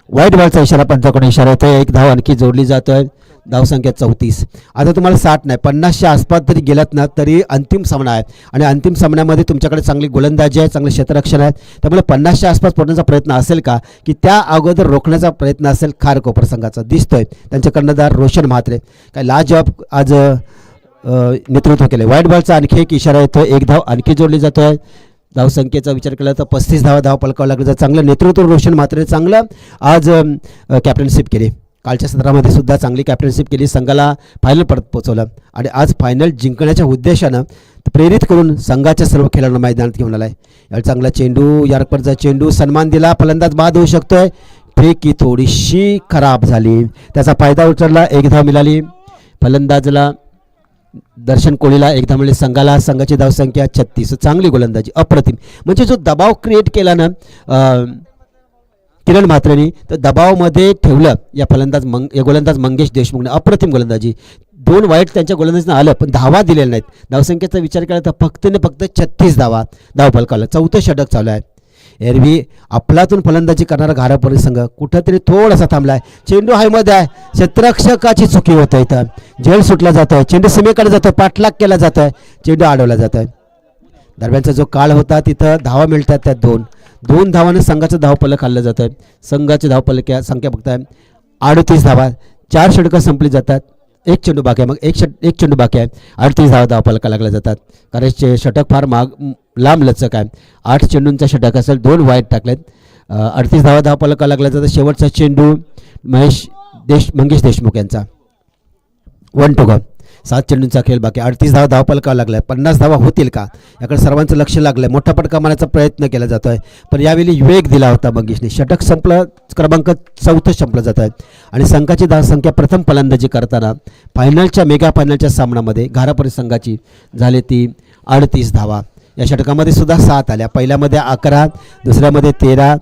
वाईट बॉलचा इशारा पंचाकडून इशारा होतोय. 1 धाव आणखी जोडली जातोय. धावसंख्या 34. आता तुम्हाला 60 नाही 50च्या आसपास तरी गेलात ना तरी अंतिम सामना आहे आणि अंतिम सामन्यामध्ये तुमच्याकडे चांगली गोलंदाजी आहे, चांगले क्षेत्ररक्षण आहे. त्यामुळे 50च्या आसपास पोहोचण्याचा प्रयत्न असेल का, की त्या अगोदर रोखण्याचा प्रयत्न असेल खारकोपर संघाचा दिसतोय. त्यांचे कर्णधार रोशन म्हात्रे काय लाजवाब आज नेतृत्व केले. व्हाईट बॉलचा आणखी एक इशारा येतोय. 1 धाव आणखी जोडली जातोय. धावसंख्येचा विचार केला तर 35 धावा धाव पलकावं लागलं. चांगलं नेतृत्व रोशन म्हात्रे चांगलं आज कॅप्टनशिप केली. कालच्या सत्रामध्ये सुद्धा चांगली कॅप्टनशिप केली, संघाला फायनल परत पोहोचवलं आणि आज फायनल जिंकण्याच्या उद्देशानं प्रेरित करून संघाच्या सर्व खेळाडूंना मैदानात घेऊन आला आहे. यावेळी चांगला चेंडू, यारपरचा चेंडू, सन्मान दिला, फलंदाज बाद होऊ शकतोय. फेकी थोडीशी खराब झाली, त्याचा फायदा उचलला. 1 धाव मिळाली फलंदाजला. दर्शन कोळीला 1 धाव मिळाली. संघाची धावसंख्या 36. चांगली गोलंदाजी, अप्रतिम. म्हणजे जो दबाव क्रिएट केला ना किरण म्हात्रेनी, तर दबावामध्ये ठेवलं या गोलंदाज मंगेश देशमुखने. अप्रतिम गोलंदाजी. 2 वाईट त्यांच्या गोलंदाजीनं आलं, पण धावा दिलेल्या नाहीत. धावसंख्येचा विचार केला तर फक्त ने फक्त 36 धावा धावफलकाला. 4थं षटक चालू आहे. एरवी अफलातून फलंदाजी करणारा घारापुरी संघ कुठंतरी थोडासा थांबला आहे. चेंडू हायमध्ये आहे, क्षेत्ररक्षकाची चुकी होतं, इथं झेल सुटला जातो आहे, चेंडू सीमेकडे जातो, पाठलाग केला जातो आहे, चेंडू अडवला जातो आहे. दरम्यानचा जो काळ होता तिथं धावा मिळतात, त्यात 2 धावाने संघाचं धावफलक हल्लं जातं आहे. संघाची धावफलक संख्या बघताय 38 धावा. 4 षटकं संपली जातात, 1 चेंडू बाकी आहे. मग एक चेंडू बाकी आहे, 38 धावा धावफलका लागल्या जातात. कारण षटक फार लांब लचक आहे. 8 चेंडूंचा षटक असेल, 2 वाईट टाकलेत. 38 धावा धावफलका लागल्या जातात. शेवटचा चेंडू मंगेश देशमुख यांचा 1 to go. 7 चेंडूंचा खेळ बाकी. 38 धावा धावफलका लागला. 50 धावा होतील का याकडे सर्वांचं लक्ष लागलं आहे. मोठा फटका मारण्याचा प्रयत्न केला जातो आहे, पण यावेळी वेग दिला होता मंगेशने. षटक संपलं, क्रमांक 4 संपलं जात आहे. आणि संघाची धावसंख्या प्रथम फलंदाजी करताना फायनलच्या मेगा फायनलच्या सामन्यामध्ये घारापुरी संघाची झाली ती 38 धावा. या षटकामध्ये सुद्धा 7 आल्या. पहिल्यामध्ये 11, दुसऱ्यामध्ये 13,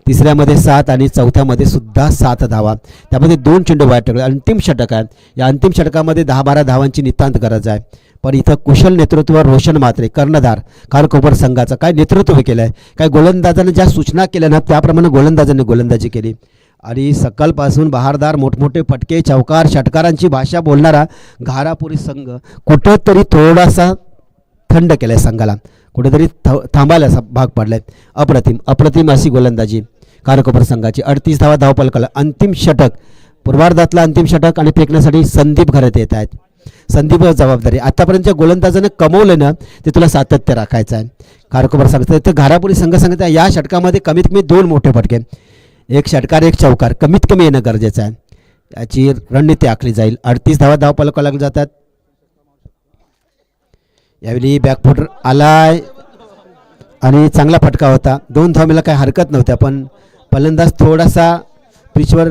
तिसऱ्यामध्ये 7 आणि चौथ्यामध्ये सुद्धा 7 धावा. त्यामध्ये 2 चेंडू बाहेर टाकले. अंतिम षटक आहे. या अंतिम षटकामध्ये 10-12 धावांची नितांत गरज आहे. पण इथं कुशल नेतृत्व रोशन म्हात्रे, कर्णधार खारकोपर संघाचं काय नेतृत्व केलं आहे. काय गोलंदाजाने ज्या सूचना केल्या ना त्याप्रमाणे गोलंदाजांनी गोलंदाजी केली. आणि सकाळपासून बहारदार मोठमोठे फटके, चौकार, षटकारांची भाषा बोलणारा घारापुरी संघ कुठंतरी थोडासा थंड केलं आहे. संघाला कुठेतरी थांबायला भाग पडलाय. अप्रतिम अशी गोलंदाजी खारकोपर संघाची. 38 धावा धावफलकाला. अंतिम षटक, पूर्वार्धातला अंतिम षटक आणि फेकण्यासाठी संदीप घरात येत आहेत. संदीप जबाबदारी. आतापर्यंत गोलंदाजाने कमवलं ना ते तुला सातत्य राखायचं आहे. खारकोपर सांगतं तर घारापुरी संघ सांगता या षटकामध्ये कमीत कमी 2 मोठे फटके, 1 षटकार 1 चौकार कमीत कमी येणं गरजेचं आहे. त्याची रणनीती आखली जाईल. 38 धावा धावफलकाला लागले जातात. यावेळी बॅकफुटर आलाय आणि चांगला फटका होता. 2 धावेला काही हरकत नव्हत्या, पण फलंदाज थोडासा पिचवर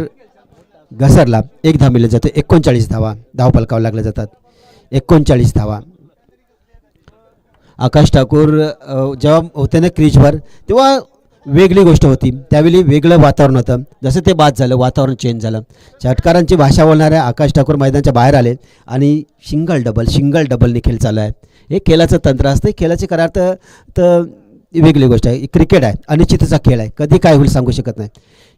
घसरला. 1 धाव मिळले जाते. 39 धावा धावफलकावर लागल्या जातात. 39 धावा. आकाश ठाकूर जेव्हा होते ना क्रीजवर तेव्हा वेगळी गोष्ट होती. त्यावेळी वेगळं वातावरण होतं. जसं ते बाद झालं वातावरण चेंज झालं. षटकारांची भाषा बोलणाऱ्या आकाश ठाकूर मैदानाच्या बाहेर आले आणि सिंगल डबलने खेळ चालू आहे. हे खेळाचं तंत्र असतं. खेळाचे करार तर वेगळी गोष्ट आहे. क्रिकेट आहे, अनिश्चितचा खेळ आहे, कधी काय होईल सांगू शकत नाही.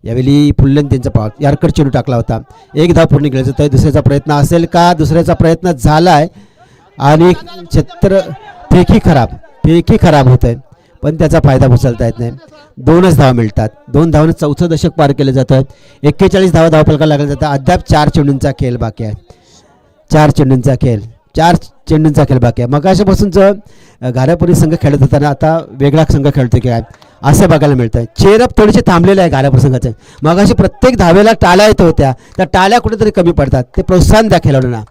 यावेळी फुल्लन त्यांचा पाव यारकड चेंडू टाकला होता. 1 धाव पूर्ण गेलं जातं. दुसऱ्याचा प्रयत्न असेल का? दुसऱ्याचा प्रयत्न झाला आहे आणि फेकी खराब होत आहे, पण त्याचा फायदा उचलता येत नाही. 2च धावा मिळतात. 2 धावाने 4थं दशक पार केलं जातं. 41 धावा धावफलकाला लागला जातं. अद्याप 4 चेंडूंचा खेळ बाकी आहे. 4 चेंडूंचा खेळ बाकी आहे. मग अशापासूनच घारापुरी संघ खेळत होताना आता वेगळा संघ खेळतो की काय असं बघायला मिळतं. चेअरअप थोडेसे थांबलेले आहे घारापुरी संघाचे. मग अशी प्रत्येक धावेला टाळ्या येत होत्या, त्या टाळ्या कुठेतरी कमी पडतात. ते प्रोत्साहन द्या खेळाडूंना.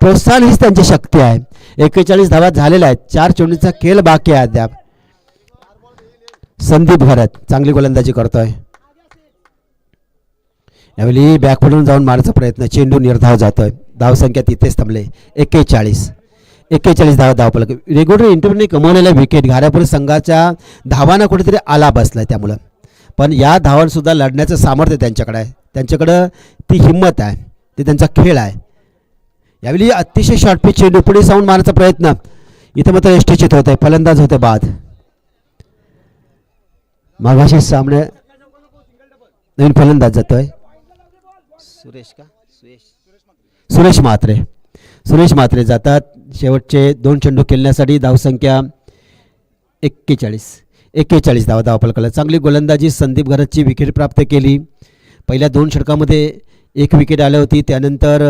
प्रोत्साहन हीच त्यांची शक्ती आहे. 41 धावा झालेल्या आहेत. 4 चेंडूंचा खेळ बाकी आहे अद्याप. संदीप घरात चांगली गोलंदाजी करतोय. यावेळी बॅकफुटून जाऊन मारण्याचा प्रयत्न, चेंडू निर्धाव जातोय. धावसंख्या तिथेच थांबले. 41 धावा धावफलक. रेग्युलर इंटरव्ह्यूने कमवलेल्या विकेट घारापुरी संघाच्या धावांना कुठेतरी आला बसलाय. त्यामुळं पण या धावांसुद्धा लढण्याचं सामर्थ्य त्यांच्याकडे आहे. त्यांच्याकडं ती हिंमत आहे, ते त्यांचा खेळ आहे. यावेळी अतिशय शॉर्टपिच चेंडू पुढे जाऊन मारण्याचा प्रयत्न. इथं मात्र यष्टीचित होत आहे. फलंदाज होते बाद. मागाशी सामने नवीन फलंदाज जातोय. सुरेश म्हात्रे जातात. शेवटचे 2 चेंडू खेळण्यासाठी. धावसंख्या 41 धावा धावफलकाला. चांगली गोलंदाजी. संदीप घरातची विकेट प्राप्त केली. पहिल्या 2 षटकामध्ये 1 विकेट आली होती. त्यानंतर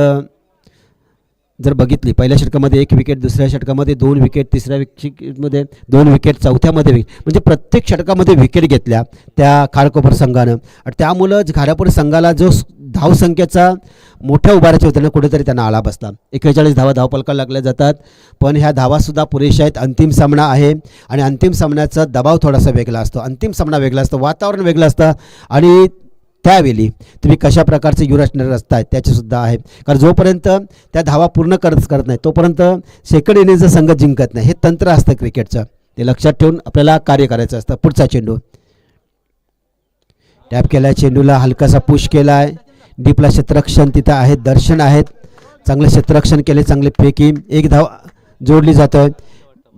जर बघितली पहिल्या षटकामध्ये 1 विकेट, दुसऱ्या षटकामध्ये 2 विकेट, तिसऱ्या विकेटमध्ये 2 विकेट, चौथ्यामध्ये म्हणजे प्रत्येक षटकामध्ये विकेट घेतल्या त्या खारकोपर संघानं. आणि त्यामुळं घारापुरी संघाला जो धावसंख्येचा मोठ्या उभारायचे होते ना कुठेतरी त्यांना आळा बसला. 41 धावा धावफलकाला लागल्या जातात. पण ह्या धावासुद्धा पुरेशा आहेत. अंतिम सामना आहे आणि अंतिम सामन्याचा दबाव थोडासा वेगळा असतो. अंतिम सामना वेगळा असतो, वातावरण वेगळं असतं आणि त्यावेळी तुम्ही कशा प्रकारचे युवराज असताय त्याचेसुद्धा आहे. कारण जोपर्यंत त्या धावा पूर्ण करत नाही तोपर्यंत सेकंड इनिंगचा संघ जिंकत नाही. हे तंत्र असतं क्रिकेटचं. ते लक्षात ठेवून आपल्याला कार्य करायचं असतं. पुढचा चेंडू टॅप केला आहे. चेंडूला हलकासा पुश केला आहे. डीपला क्षेत्ररक्षण तिथं आहेत, दर्शन आहेत. चांगलं क्षेत्ररक्षण केले, चांगले पैकी एक धाव जोडली जातोय.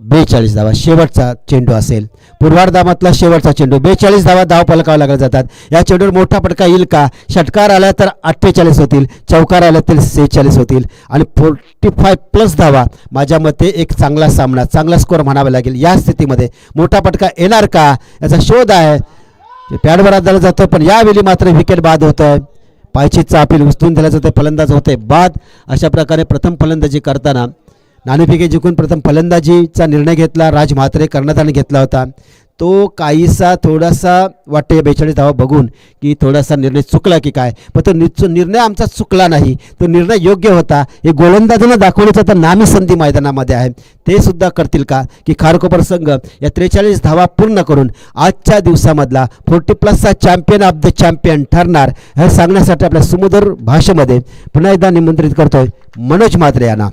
42 धावा शेवटचा चेंडू असेल, पूर्वार्धामधला शेवटचा चेंडू. 42 धावा धाव पलकावा लागला जातात. या चेंडूवर मोठा फटका येईल का? षटकार आला तर 48 होतील, चौकार आला तर 46 होतील आणि 45+ धावा. माझ्या मते एक चांगला सामना, चांगला स्कोअर म्हणावा लागेल. या स्थितीमध्ये मोठा फटका येणार का याचा शोध आहे. पॅडवर आदळला जातो पण यावेळी मात्र विकेट बाद होतोय. पायचीचा अपील उचलून दिला जातोय, फलंदाज होते बाद. अशा प्रकारे प्रथम फलंदाजी करताना नाणेफेकी जिंकून प्रथम फलंदाजीचा निर्णय घेतला राज म्हात्रे कर्णधाराने घेतला होता. तो काहीसा थोडासा वाटते 42 धावा बघून की थोडासा निर्णय चुकला की काय, पण तो निर्णय आमचा चुकला नाही, तो निर्णय योग्य होता. हे गोलंदाजांना दाखवण्याचा तर नामी संधी मैदानामध्ये आहे. ते सुद्धा करतील का की खारकोपर संघ या 43 धावा पूर्ण करून आजच्या दिवसामधला 40+ चॅम्पियन ऑफ द चॅम्पियन ठरणार हे सांगण्यासाठी आपल्या सुमधुर भाषेमध्ये पुन्हा एकदा निमंत्रित करतोय मनोज म्हात्रे यांना.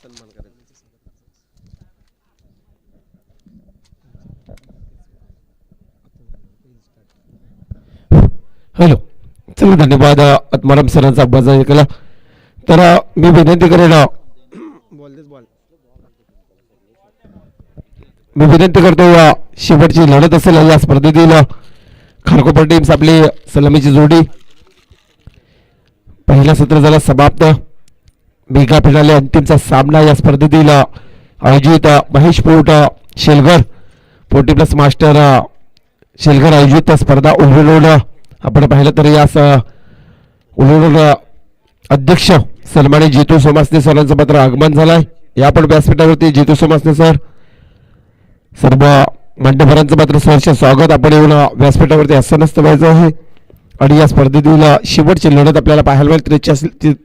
सन्मान करायचा. हॅलो, चला धन्यवाद आत्माराम सरांचा अभ्यास केला. तर मी विनंती करेन, मी विनंती करतो शेवटची लढत असेल या स्पर्धेतील खारकोपर टीम्स आपली सलामीची जोडी. पहिला सत्र झाला समाप्त. मेगा फिनाले अंतिमचा सामना या स्पर्धेतील आयोजित महेश पोट शेलघर 40+ मास्टर शेलघर आयोजित स्पर्धा उलवेलोड आपण पाहिलं तर यास उलवेलोड अध्यक्ष सन्मानित जितू सोमासने सरांचं मात्र आगमन झालंय. या पण व्यासपीठावरती जितू सोमासने सर, सर्व मान्यवरांचं मात्र सहर्ष स्वागत. आपण येऊन व्यासपीठावरती आसनस्थ व्हायचं आहे आणि या स्पर्धेतील शेवटची लढत आपल्याला पाहायला मिळेल.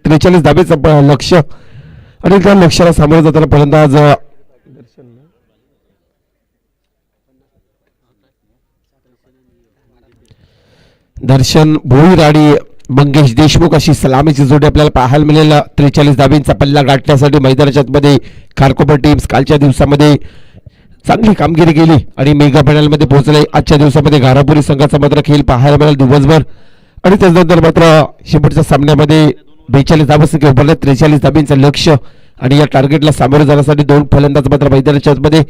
43 धावेचं लक्ष आणि त्या लक्ष्याला सामोरं जाताना फलंदाज दर्शन भोईर आणि मंगेश देशमुख अशी सलामीची जोडी आपल्याला पाहायला मिळेल. 43 धावेंचा पल्ला गाठण्यासाठी मैदानाच्या आतमध्ये खारकोपर टीम्स कालच्या दिवसामध्ये चांगली कामगिरी केली आणि मेगा फायनलमध्ये पोहोचले. आजच्या दिवसामध्ये घारापुरी संघाचा मात्र खेळ पाहायला मिळाला दिवसभर आणि त्यानंतर मात्र शेवटच्या सामन्यामध्ये 42 धावांसंख्या उभारल्या. 43 धावेंचं लक्ष आणि या टार्गेटला सामोरे जाण्यासाठी 2 फलंदाज मात्र मैदानाच्या आतमध्ये.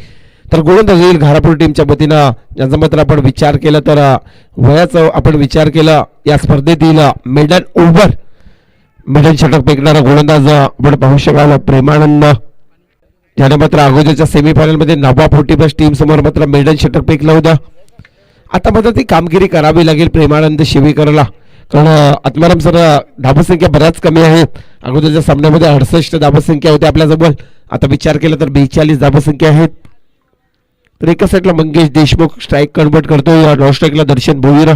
तर गोलंदाज येईल घारापुरी टीमच्या वतीनं. ज्यांचा मात्र आपण विचार केला तर वयाचा आपण विचार केला या स्पर्धेतील मेडन ओव्हर मेडन षटक फेकणारा गोलंदाज आपण पाहू शकाल प्रेमानंद. याने मात्र अगोदरच्या सेमीफायनलमध्ये नवा 40+ टीम समोर मात्र मेडन षटक फेकलं होतं. आता मात्र ती कामगिरी करावी लागेल प्रेमानंद शिवेकरला, कारण आत्माराम सर धावसंख्या बऱ्याच कमी आहेत. अगोदरच्या सामन्यामध्ये 68 धावसंख्या होती आपल्याजवळ, आता विचार केला तर 42 धावसंख्या आहेत. तर एका साईडला मंगेश देशमुख स्ट्राईक कन्वर्ट करतोय, नॉन स्ट्राईकला दर्शन भोईर.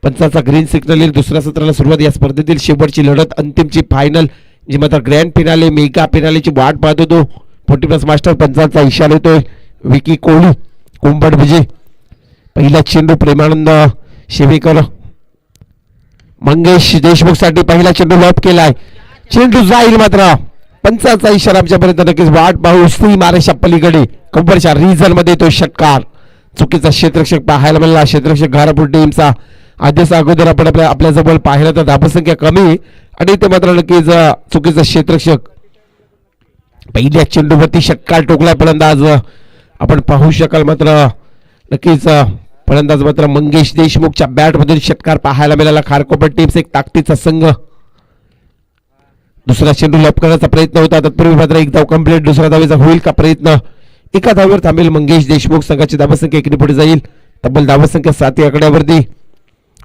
पंचाचा ग्रीन सिग्नल येईल. दुसऱ्या सत्राला सुरुवात. या स्पर्धेतील शेवटची लढत, अंतिमची फायनल जी मात्र ग्रँड फिनाले मेगा फिनालेची वाट पाहत होतो. 40+ मास्टर पंचाचा इशारा येतोय. विकी कोहली कुंभट विजय. पहिला चेंडू प्रेमानंद शेवेकर मंगेश देशमुख साठी पहिला चेंडू लॉप केलाय. चेंडू जाईल मात्र पंचाचा इशारा आमच्यापर्यंत नक्कीच वाट पाहू. स्त्री मारेशा पलीकडे कंबरच्या रिझन मध्ये तो षटकार. चुकीचा क्षेत्ररक्षक पाहायला मिळाला. क्षेत्ररक्षक घारापूर टीमचा आदेश अगोदर आपण आपल्याजवळ पाहिलं तर धावसंख्या कमी आणि ते मात्र नक्कीच चुकीचा क्षेत्ररक्षक. पहिल्या चेंडूवरती षटकार टोकला फलंदाज आपण पाहू शकाल. मात्र नक्कीच फलंदाज मात्र मंगेश देशमुखच्या बॅटमधून षटकार पाहायला मिळाला. खारकोपर टीम्स एक ताकदीचा संघ. दुसरा चेंडू लॉप करण्याचा प्रयत्न होता. तत्पूर्वी मात्र एक धाव कंप्लीट. दुसऱ्या धावेचा होईल का प्रयत्न? एका धावेवर थांबेल मंगेश देशमुख. संघाची धावसंख्या एकीने पुढे जाईल. तब्बल धावसंख्या 7 आकड्यावरती.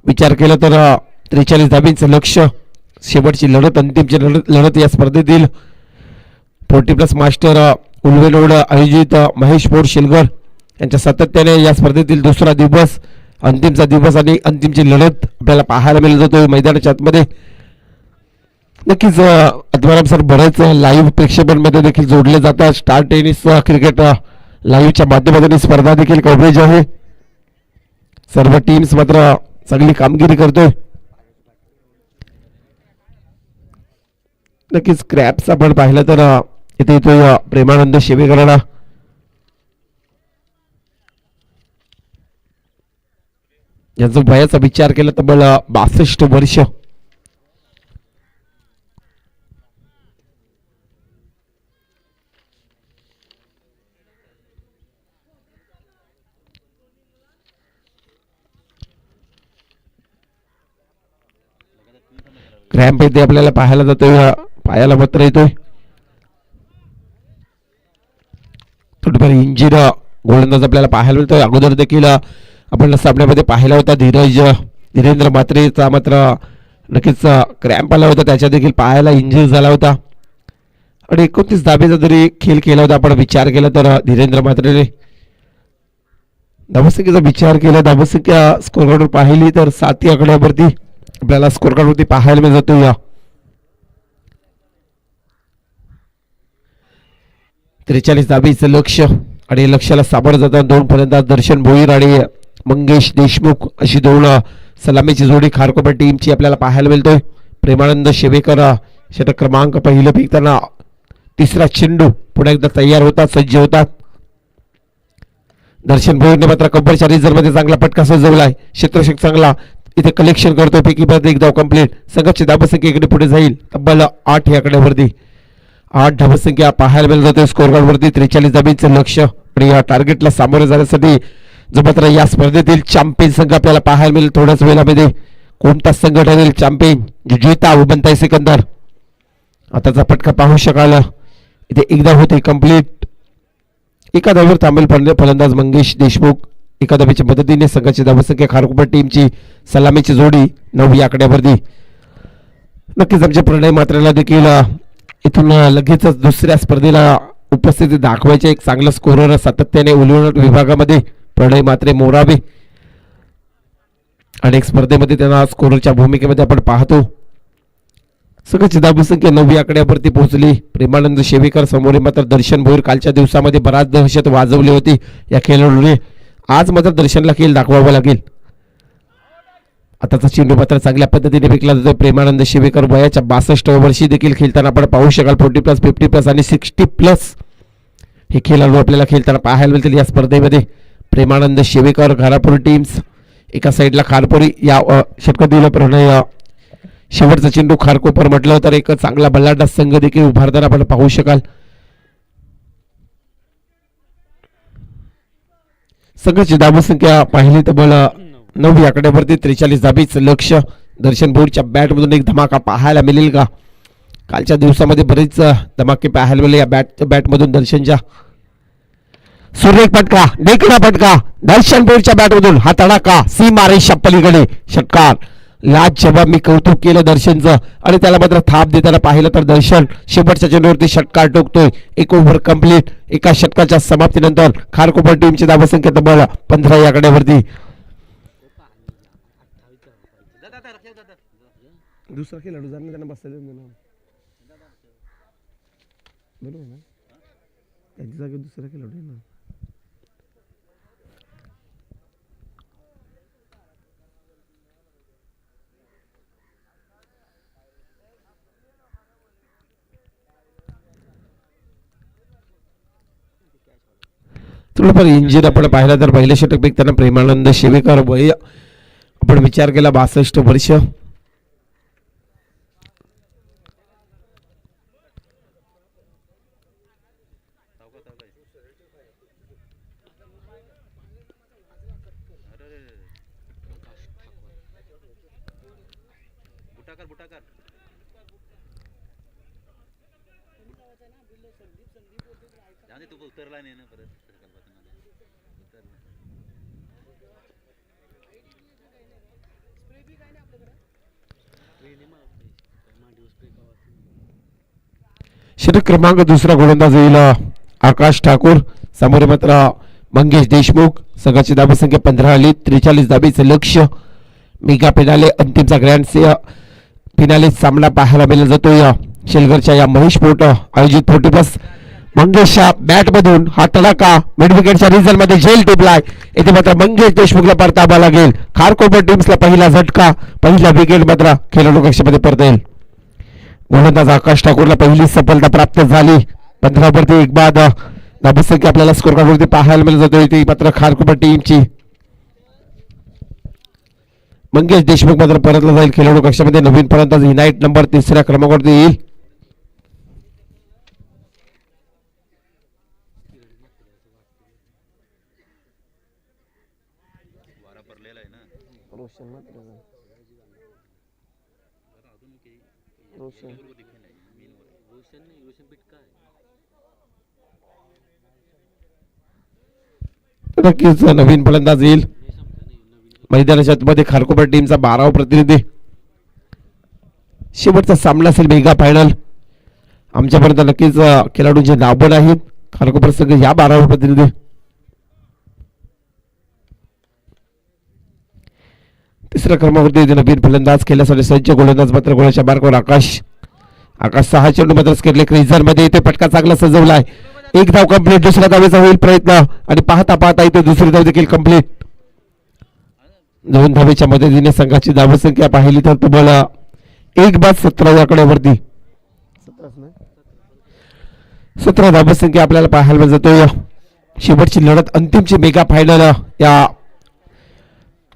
विचार केला तर 43 धाबींचं लक्ष. शेवटची लढत, अंतिमची लढत या स्पर्धेतील 40+ मास्टर उल्वेलोड आयोजित महेश पोर शिलगर यांच्या सातत्याने या स्पर्धेतील दुसरा दिवस, अंतिमचा दिवस आणि अंतिमची लढत आपल्याला पाहायला मिळत होतो मैदानाच्या आतमध्ये. नक्कीच आत्माराम सर बरेच लाईव्ह प्रेक्षेपणमध्ये देखील जोडले जातात. स्टार टेनिस क्रिकेट लाईव्हच्या माध्यमातून ही स्पर्धा देखील कव्हरेज आहे. सर्व टीम्स मात्र चांगली कामगिरी करतोय. नक्कीच क्रॅप्स आपण पाहिलं तर इथे येतोय प्रेमानंद शेवेकरांना. यांचा वयाचा विचार केला तर मला 62 वर्ष. क्रॅम्प इथे आपल्याला पाहायला जातोय. पायाला मात्र येतोय. थोडीफार इंजिन गोलंदाज आपल्याला पाहायला मिळतोय. अगोदर देखील आपण सामन्यामध्ये पाहिला होता धीरेंद्र मात्रेचा मात्र नक्कीच क्रॅम्प आला होता. त्याच्या देखील पायाला इंजुरी झाला होता आणि 29 धाबेचा जरी खेळ केला होता. आपण विचार केला तर धीरेंद्र मात्रेने धावसंख्येचा विचार केला. धावसंख्या स्कोर कार्डवर पाहिली तर 7 आकड्यावरती आपल्याला स्कोर कार्डवरती पाहायला मिळत जातो. या 43 धाबीचं लक्ष आणि लक्ष्याला सामोरं जातात 2 फलंदाज दर्शन भोईर आणि मंगेश देशमुख अशी 2 सलामीची जोडी खारकोपर टीमची आपल्याला पाहायला मिळतोय. प्रेमानंद शेवेकर षटक क्रमांक पहिलं फेकताना तिसरा चेंडू पुन्हा एकदा तयार होतात, सज्ज होतात. दर्शन भोईरने मात्र कंबरच्या रिझर्व्हमध्ये चांगला फटका सजवलाय. क्षेत्ररक्षक चांगला इथे कलेक्शन करतो. पैकी परत एक धाव कंप्लीट. संघाची धावसंख्या इकडे पुढे जाईल तब्बल 8 या आकड्यावरती. 8 धावसंख्या पाहायला मिळत जाते स्कोर कार्डवरती. 43 धाबींचं लक्ष आणि या टार्गेटला सामोरे जाण्यासाठी जो मात्र या स्पर्धेतील चॅम्पियन संघ आपल्याला पाहायला मिळेल थोड्याच वेळामध्ये. कोणता संघ ठरेल चॅम्पियन? जिता व बनताय सिकंदर. आताचा फटका पाहू शकाल. इथे एकदा होते कंप्लीट. एका धावेवर थांबेल फलंदाज मंगेश देशमुख. एका धावेच्या मदतीने संघाची धावसंख्या खारकोपर टीमची सलामीची जोडी 9 या आकड्यावरती. नक्कीच आमच्या प्रणय मात्रेला देखील इथून लगेचच दुसऱ्या स्पर्धेला उपस्थिती दाखवायचे. एक चांगला स्कोरर सातत्याने उलवण विभागामध्ये प्रणय मात्रे मोरावे. अनेक स्पर्धेमध्ये त्यांना स्कोररच्या भूमिकेमध्ये आपण पाहतो. संघाची धावसंख्या 9 आकड्यावरती पोहोचली. प्रेमानंद शेवेकर समोर मात्र दर्शन भोईर. कालच्या दिवसामध्ये बराच दहशत वाजवली होती या खेळाडूने. आज मात्र दर्शनला खेळ दाखवावा लागेल. आताचा चेंडू मात्र चांगल्या पद्धतीने फेकला जातो. प्रेमानंद शेवेकर वयाच्या 62 वर्षी देखील खेळताना आपण पाहू शकाल. 40+, 50+ आणि 60+ हे खेळाडू आपल्याला खेळताना पाहायला मिळतील या स्पर्धेमध्ये. प्रेमानंद शेवेकर घारापूर टीम्स. एका साईडला खारपुरी या षटकातील प्रणय. शेवटचा चेंडू खारकोपर म्हटलं तर एक चांगला बल्लाडा संघ देखील उभारताना आपण पाहू शकाल. संघाची धावसंख्या पाहिली तर मला 9 आकड्यावरती 43 धाबीचं लक्ष. दर्शन भोईरच्या बॅटमधून एक धमाका पाहायला मिळेल का? कालच्या दिवसामध्ये बरेच धमाके पाहायला मिळाले या बॅटमधून दर्शनच्या. सुरेख फटका, देखणा फटका दर्शन भोईरच्या बॅटमधून. हा तडाका सीमारेषा पलीकडे षटकार. लाजवाब मी कौतुक केलं दर्शनचं आणि त्याला मात्र थाप देताना पाहिलं तर दर्शन शेवटच्या चेंडूवरती षटकार टोकतोय. एक ओव्हर कंप्लीट. एका षटकाच्या समाप्तीनंतर खारकोपर टीमची धावसंख्या तब्बल 15 या आकड्यावरती. दुसरा खेळाडू जाणं त्यांना बसायला बरोबर ना, त्यांच्या जागेवर दुसरा खेळाडू आहे ना. थोडंफार इंजिन आपण पाहिलं तर पहिल्या षटक फेकताना प्रेमानंद शेवेकर वय आपण विचार केला 62 वर्ष. षटक क्रमांक दुसरा गोलंदाज येईल आकाश ठाकूर. समोर मात्र मंगेश देशमुख. संघाची धावसंख्या 15 आली. 43 धाबीचं लक्ष्य. मेगा फिनाले अंतिमचा ग्रँड फिनाले सामना पाहायला मिळाला जातोय शेलगरच्या या महेश पोट आयोजित 40+ मंगेशच्या बॅट मधून हा तडाका मिड विकेटच्या रिझल्ट मध्ये झेल टिपलाय. येथे मात्र मंगेश देशमुखला परतावा लागेल. खारकोपर टीम्सला पहिला झटका. पहिला विकेट मात्र खेळाडू कक्षामध्ये परत येईल. गोलंदाज आकाश ठाकूरला पहिली सफलता प्राप्त झाली. 15 वरती एक बाद धावसंख्या आपल्याला स्कोर कार्डवरती पाहायला मिळत जातोय. ती मात्र खारकोपर टीमची. मंगेश देशमुख मात्र परतला जाईल खेळाडू कक्षामध्ये. नवीन फलंदाज युनाइट नंबर 3ऱ्या क्रमांकावरती येईल. नक्कीच नवीन फलंदाज येईल मैदानाच्या मध्ये. खारकोपर टीमचा 12वा प्रतिनिधी. शेवटचा सामना असेल मेगा फायनल. आमच्यापर्यंत नक्कीच खेळाडूंचे नाव पण आहेत. खारकोपर संघ या 12वा प्रतिनिधी. तिसऱ्या क्रमांकावरती नवीन फलंदाज खेळण्यासाठी सज्ज. गोलंदाज मात्र गोलाच्या मार्गावर आकाश. 6 चेंडू मात्र स्केटले क्रिझर मध्ये येते. पटका चांगला सजवलाय. एक धाव कंप्लीट. दुसऱ्या धावेचा होईल प्रयत्न आणि पाहता पाहता इथे दुसरी धाव देखील कंप्लीट. 2 धावेच्या मदतीने संघाची धावसंख्या पाहिली तर तुम्हाला 1 बाद 17 या आकड्यावरती 17 धावसंख्या आपल्याला पाहायला मिळत जातोय. शेवटची लढत अंतिमची मेगा फायनल या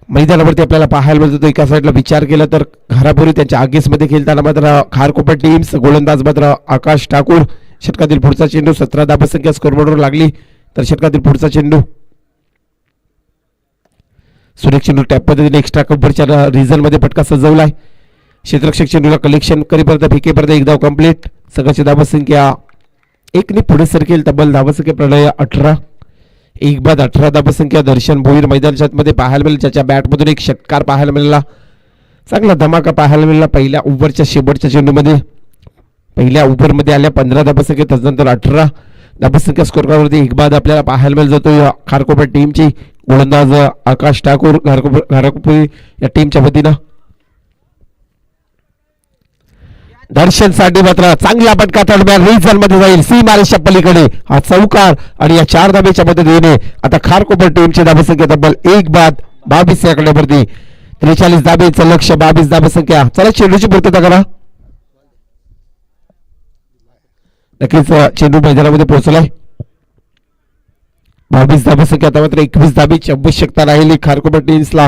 मैदानावरती आपल्याला पाहायला मिळत होतं. एका साईडला विचार केला तर घरापुरी त्यांच्या आगेसमध्ये खेळताना मात्र खारकोपर टीम्स. गोलंदाज मात्र आकाश ठाकूर. षटकातील पुढचा चेंडू 17 धावसंख्या स्कोरबोर्डवर लागली तर षटकातील पुढचा चेंडू सुरेख चेंडू टॅप पद्धतीने एक्स्ट्रा कव्हरच्या रिझन मध्ये पटका सजवलाय. क्षेत्ररक्षक चेंडूला कलेक्शन करीपर्यंत फेकेपर्यंत एक धाव कंप्लीट. संघाची धावसंख्या 1 ने पुढे सरकेल. तब्बल धावसंख्या प्रणय 18. एक बाद 18 धावसंख्या. दर्शन भोईर मैदानाच्या मध्ये पाहायला मिळेल. ज्याच्या बॅटमधून एक षटकार पाहायला मिळाला. चांगला धमाका पाहायला मिळाला पहिल्या ओव्हरच्या शेवटच्या चेंडूमध्ये. पहिल्या ओव्हरमध्ये आल्या 15 धावसंख्या. त्यानंतर 18 धावसंख्या स्कोर कार्डवरती एक बाद आपल्याला पाहायला मिळत जातो खारकोपर टीमची. गोलंदाज आकाश ठाकूर खारकोपर या टीमच्या वतीनं. दर्शन साठी मात्र चांगला फटका दरम्यान रिझन मध्ये जाईल. सीमारेषा पलीकडे हा चौकार आणि या 4 धावेच्या मदतीने आता खारकोपर टीमची धावसंख्या तब्बल 1 बाद 22 या आकड्यावरती. 43 धावेचं लक्ष 22 धावसंख्या. चला चेंडूची पूर्तता करा. नक्कीच चेंडू मैदानामध्ये पोहोचलाय. 22 धावसंख्या. आता मात्र 21 धावेची आवश्यकता राहिली खारकोपर टीम्सला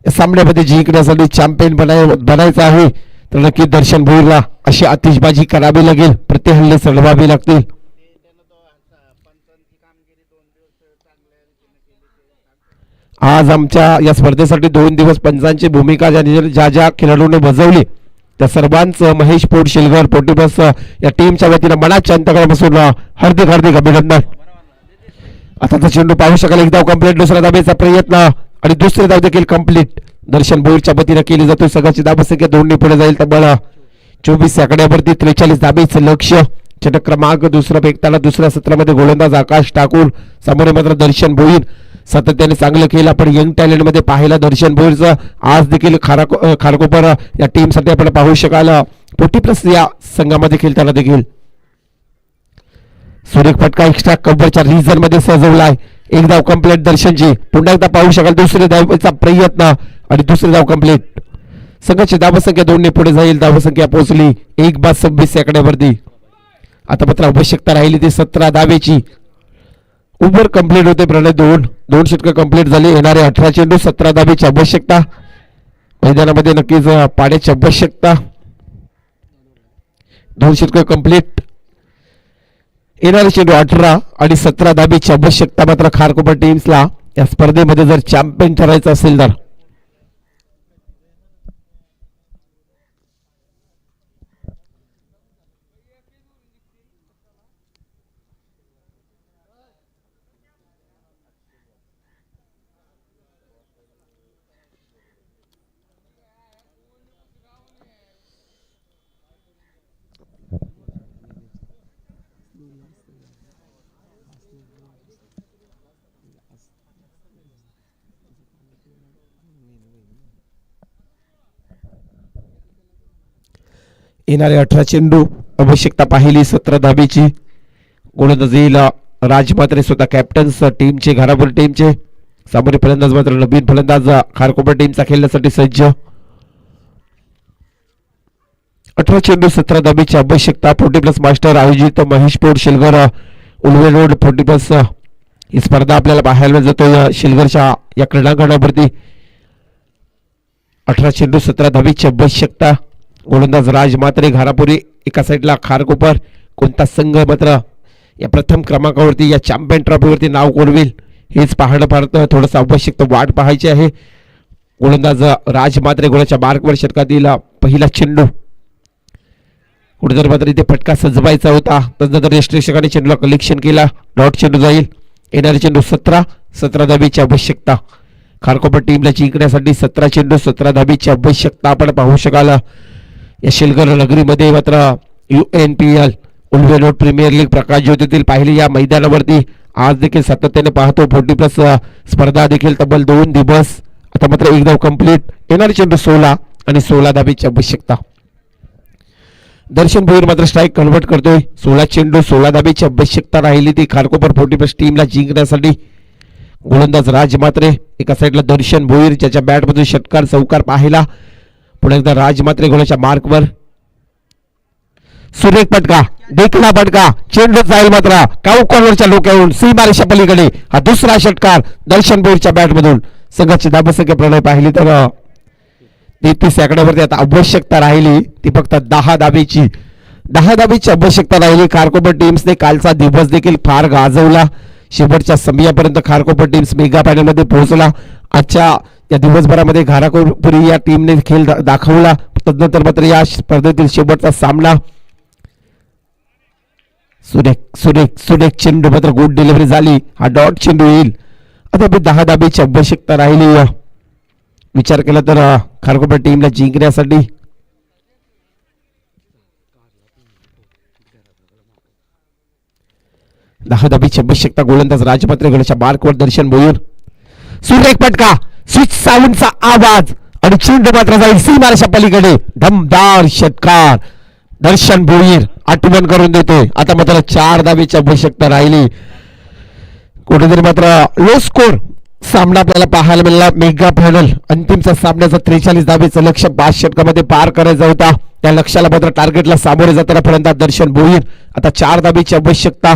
या सामन्यामध्ये जिंकण्यासाठी. चॅम्पियन बनायचं आहे तर नक्की दर्शन भोईरला अशी आतिषबाजी करावी लागेल. प्रतिहल्ले चढवावे लागतील. आज आमच्या या स्पर्धेसाठी 2 दिवस पंचांची भूमिका ज्या खेळाडूंनी बजावली त्या सर्वांचं महेश पोट शेलगर 40+ या टीमच्या वतीनं मनाच्या अंतरापासून हार्दिक अभिनंदन. आताचा चेंडू पाहू शकाल. एक धाव कंप्लीट. दुसऱ्या धावेचा प्रयत्न आणि दुसरी धाव देखील कंप्लीट. दर्शन भोईरच्या वतीनं केली जातो. संघाची धावसंख्या 2 ने पुढे जाईल. तब्बल 24 आकड्यावरती 43 धाबेचं लक्ष. षटक क्रमांक दुसरा फेकताना दुसऱ्या सत्रामध्ये गोलंदाज आकाश ठाकूर, समोर मात्र दर्शन भोईर सातत्याने चांगलं केलं. आपण यंग टॅलेंट मध्ये पाहिला दर्शन भोईरचं. आज देखील खारकोपर या टीम साठी आपण पाहू शकाल 40+ या संघामध्ये खेळताना देखील. सुरेख फटका एक्स्ट्रा कव्हरच्या रिझन मध्ये सजवलाय. एक धाव कंप्लीट दर्शनची. पुन्हा एकदा पाहू शकाल दुसऱ्या धावेचा प्रयत्न आणि दुसरी धाव कंप्लीट. संघाची धावसंख्या 2 ने पुढे जाईल. धावसंख्या पोहोचली 1/26 आकड्यावरती. आता मात्र आवश्यकता राहिली ती 17 धावेची. ओव्हर कंप्लीट होते प्रणय. दोन षटकं कंप्लीट झाली. येणारे 18 चेंडू 17 धावेची आवश्यकता. मैदानामध्ये नक्कीच पाण्याची आवश्यकता. 2 षटकं कंप्लीट. येणारे चेंडू 18 आणि 17 धावेची आवश्यकता मात्र खारकोपर टीम्सला या स्पर्धेमध्ये जर चॅम्पियन ठरायचं असेल तर. येणारे 18 चेंडू आवश्यकता पाहिली 17 धावेची. गोलंदाज येईल राजमात्रे स्वतः कॅप्टन टीमचे घारापुरी टीमचे. सामोरे फलंदाज मात्र नवीन फलंदाज खारकोपर टीमचा खेळण्यासाठी सज्ज. 18 चेंडू 17 धावेची आवश्यकता. 40+ मास्टर आयोजित महेश पोट शिलगर उल्वे रोड 40+ ही स्पर्धा आपल्याला पाहायला जातो शिलगरच्या या क्रीडांगणावरती. 18 चेंडू 17 धावेची आवश्यकता. गोलंदाज राज मात्रे घारापुरी एका साईडला खारकोपर. कोणता संघ मात्र या प्रथम क्रमांकावरती या चॅम्पियन ट्रॉफीवरती नाव कोरवेल हेच पाहणं फार थोडंसं आवश्यक वाट पाहायची आहे. गोलंदाज राज मात्रे गोलाच्या मार्कवर षटकातील पहिला चेंडू. कुठेतरी मात्र इथे फटका सजवायचा होता. तदनंतर यष्टेक्षकाने चेंडूला कलेक्शन केला. डॉट चेंडू जाईल. येणारे चेंडू 17 धावेची आवश्यकता. खारकोपर टीमला जिंकण्यासाठी 17 चेंडू 17 धावेची आवश्यकता आपण पाहू शकाल. या शिलगर नगरीमध्ये मात्र UNPL Ulwe road premier league प्रकाश ज्योतीतील पाहिली या मैदानावरती आज देखील सातत्याने पाहतो 40+ स्पर्धा देखील तब्बल 2 दिवस. आता मात्र एक धाव कंप्लीट. येणारे चेंडू 16 आणि 16 धावेची आवश्यकता. दर्शन भोईर मात्र स्ट्राईक कन्वर्ट करतोय. 16 चेंडू 16 धावेची आवश्यकता राहिली ती खारकोपर 40+ टीमला जिंकण्यासाठी. गोलंदाज राज मात्रे एका साईडला दर्शन भोईर ज्याच्या बॅटमधून षटकार चौकार पाहिला. पुन्हा एकदा राज मात्रे गोलाच्या मार्कवर. सुरेख फटका देखला फटका. चेंडू जाईल मात्र काऊ कॉर्नरच्या डोक्यावरून सीमारेषा पलीकडे. हा दुसरा षटकार दर्शन भोईरच्या बॅटमधून. संघाची धावसंख्या प्रणय पाहिली तर 33 आकड्यावरती आता आवश्यकता राहिली ती फक्त 10 धावेची. 10 धावेची आवश्यकता राहिली. खारकोपर टीम्सने कालचा दिवस देखील फार गाजवला. शेवटच्या समयापर्यंत खारकोपर टीम्स मेगा फायनलमध्ये पोहोचला. आजच्या या दिवसभरामध्ये घारापुरी या टीमने खेळ दाखवला. तदनंतर मात्र या स्पर्धेतील शेवटचा सामना. सुरेख चेंडू मात्र गुड डिलिव्हरी झाली. हा डॉट चेंडू येईल. आता 10 धावेची आवश्यकता राहिली. विचार केला तर खारकोपर टीमला जिंकण्यासाठी. दहा धावेची आवश्यकता. गोलंदाज राजमात्रे गडाच्या मार्कवर दर्शन भोईर. सुरेख फटका. स्विच साऊंडचा आवाज आणि चेंडू मात्र जाईल सीमारेषा पलीकडे. दमदार षटकार दर्शन भोईर आठवण करून देते. आता मात्र 4 धावेची आवश्यकता राहिली. कुठेतरी मात्र लो स्कोर सामना आपल्याला पाहायला मिळाला. मेगा फायनल अंतिमचा सामन्याचा 43 धावेचं लक्ष्य 5 षटकामध्ये पार करायचा होता. त्या लक्ष्याला मात्र टार्गेटला सामोरे जाताना फलंदाज दर्शन भोईर. आता 4 धावेची आवश्यकता.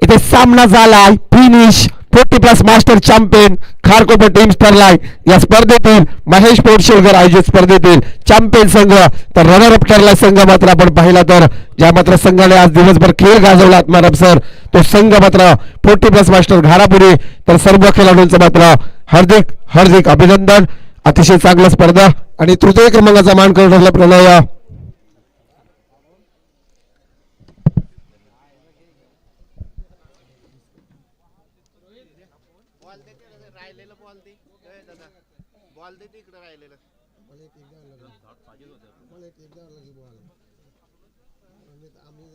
इथे सामना झालाय. Finish. 40+ master champion Kharkopar team ठरलाय. या स्पर्धेतील महेश पोट शिलगर आयोजित स्पर्धेतील चॅम्पियन संघ. तर रनर अप ठरला संघ मात्र आपण पाहिला तर ज्या मात्र संघाने आज दिवसभर खेळ गाजवला आत्माराम सर तो संघ मात्र 40+ मास्टर घारापुरी. तर सर्व खेळाडूंचं मात्र हार्दिक अभिनंदन. अतिशय चांगला स्पर्धा आणि तृतीय क्रमांकाचा मान करून ठरला प्रणय. राहिलेलं बॉल दे दादा बॉल दे इकडे राहिलेलं मला एक द्यावं लागेल मला एक द्यावं लागेल बोलायला आम्ही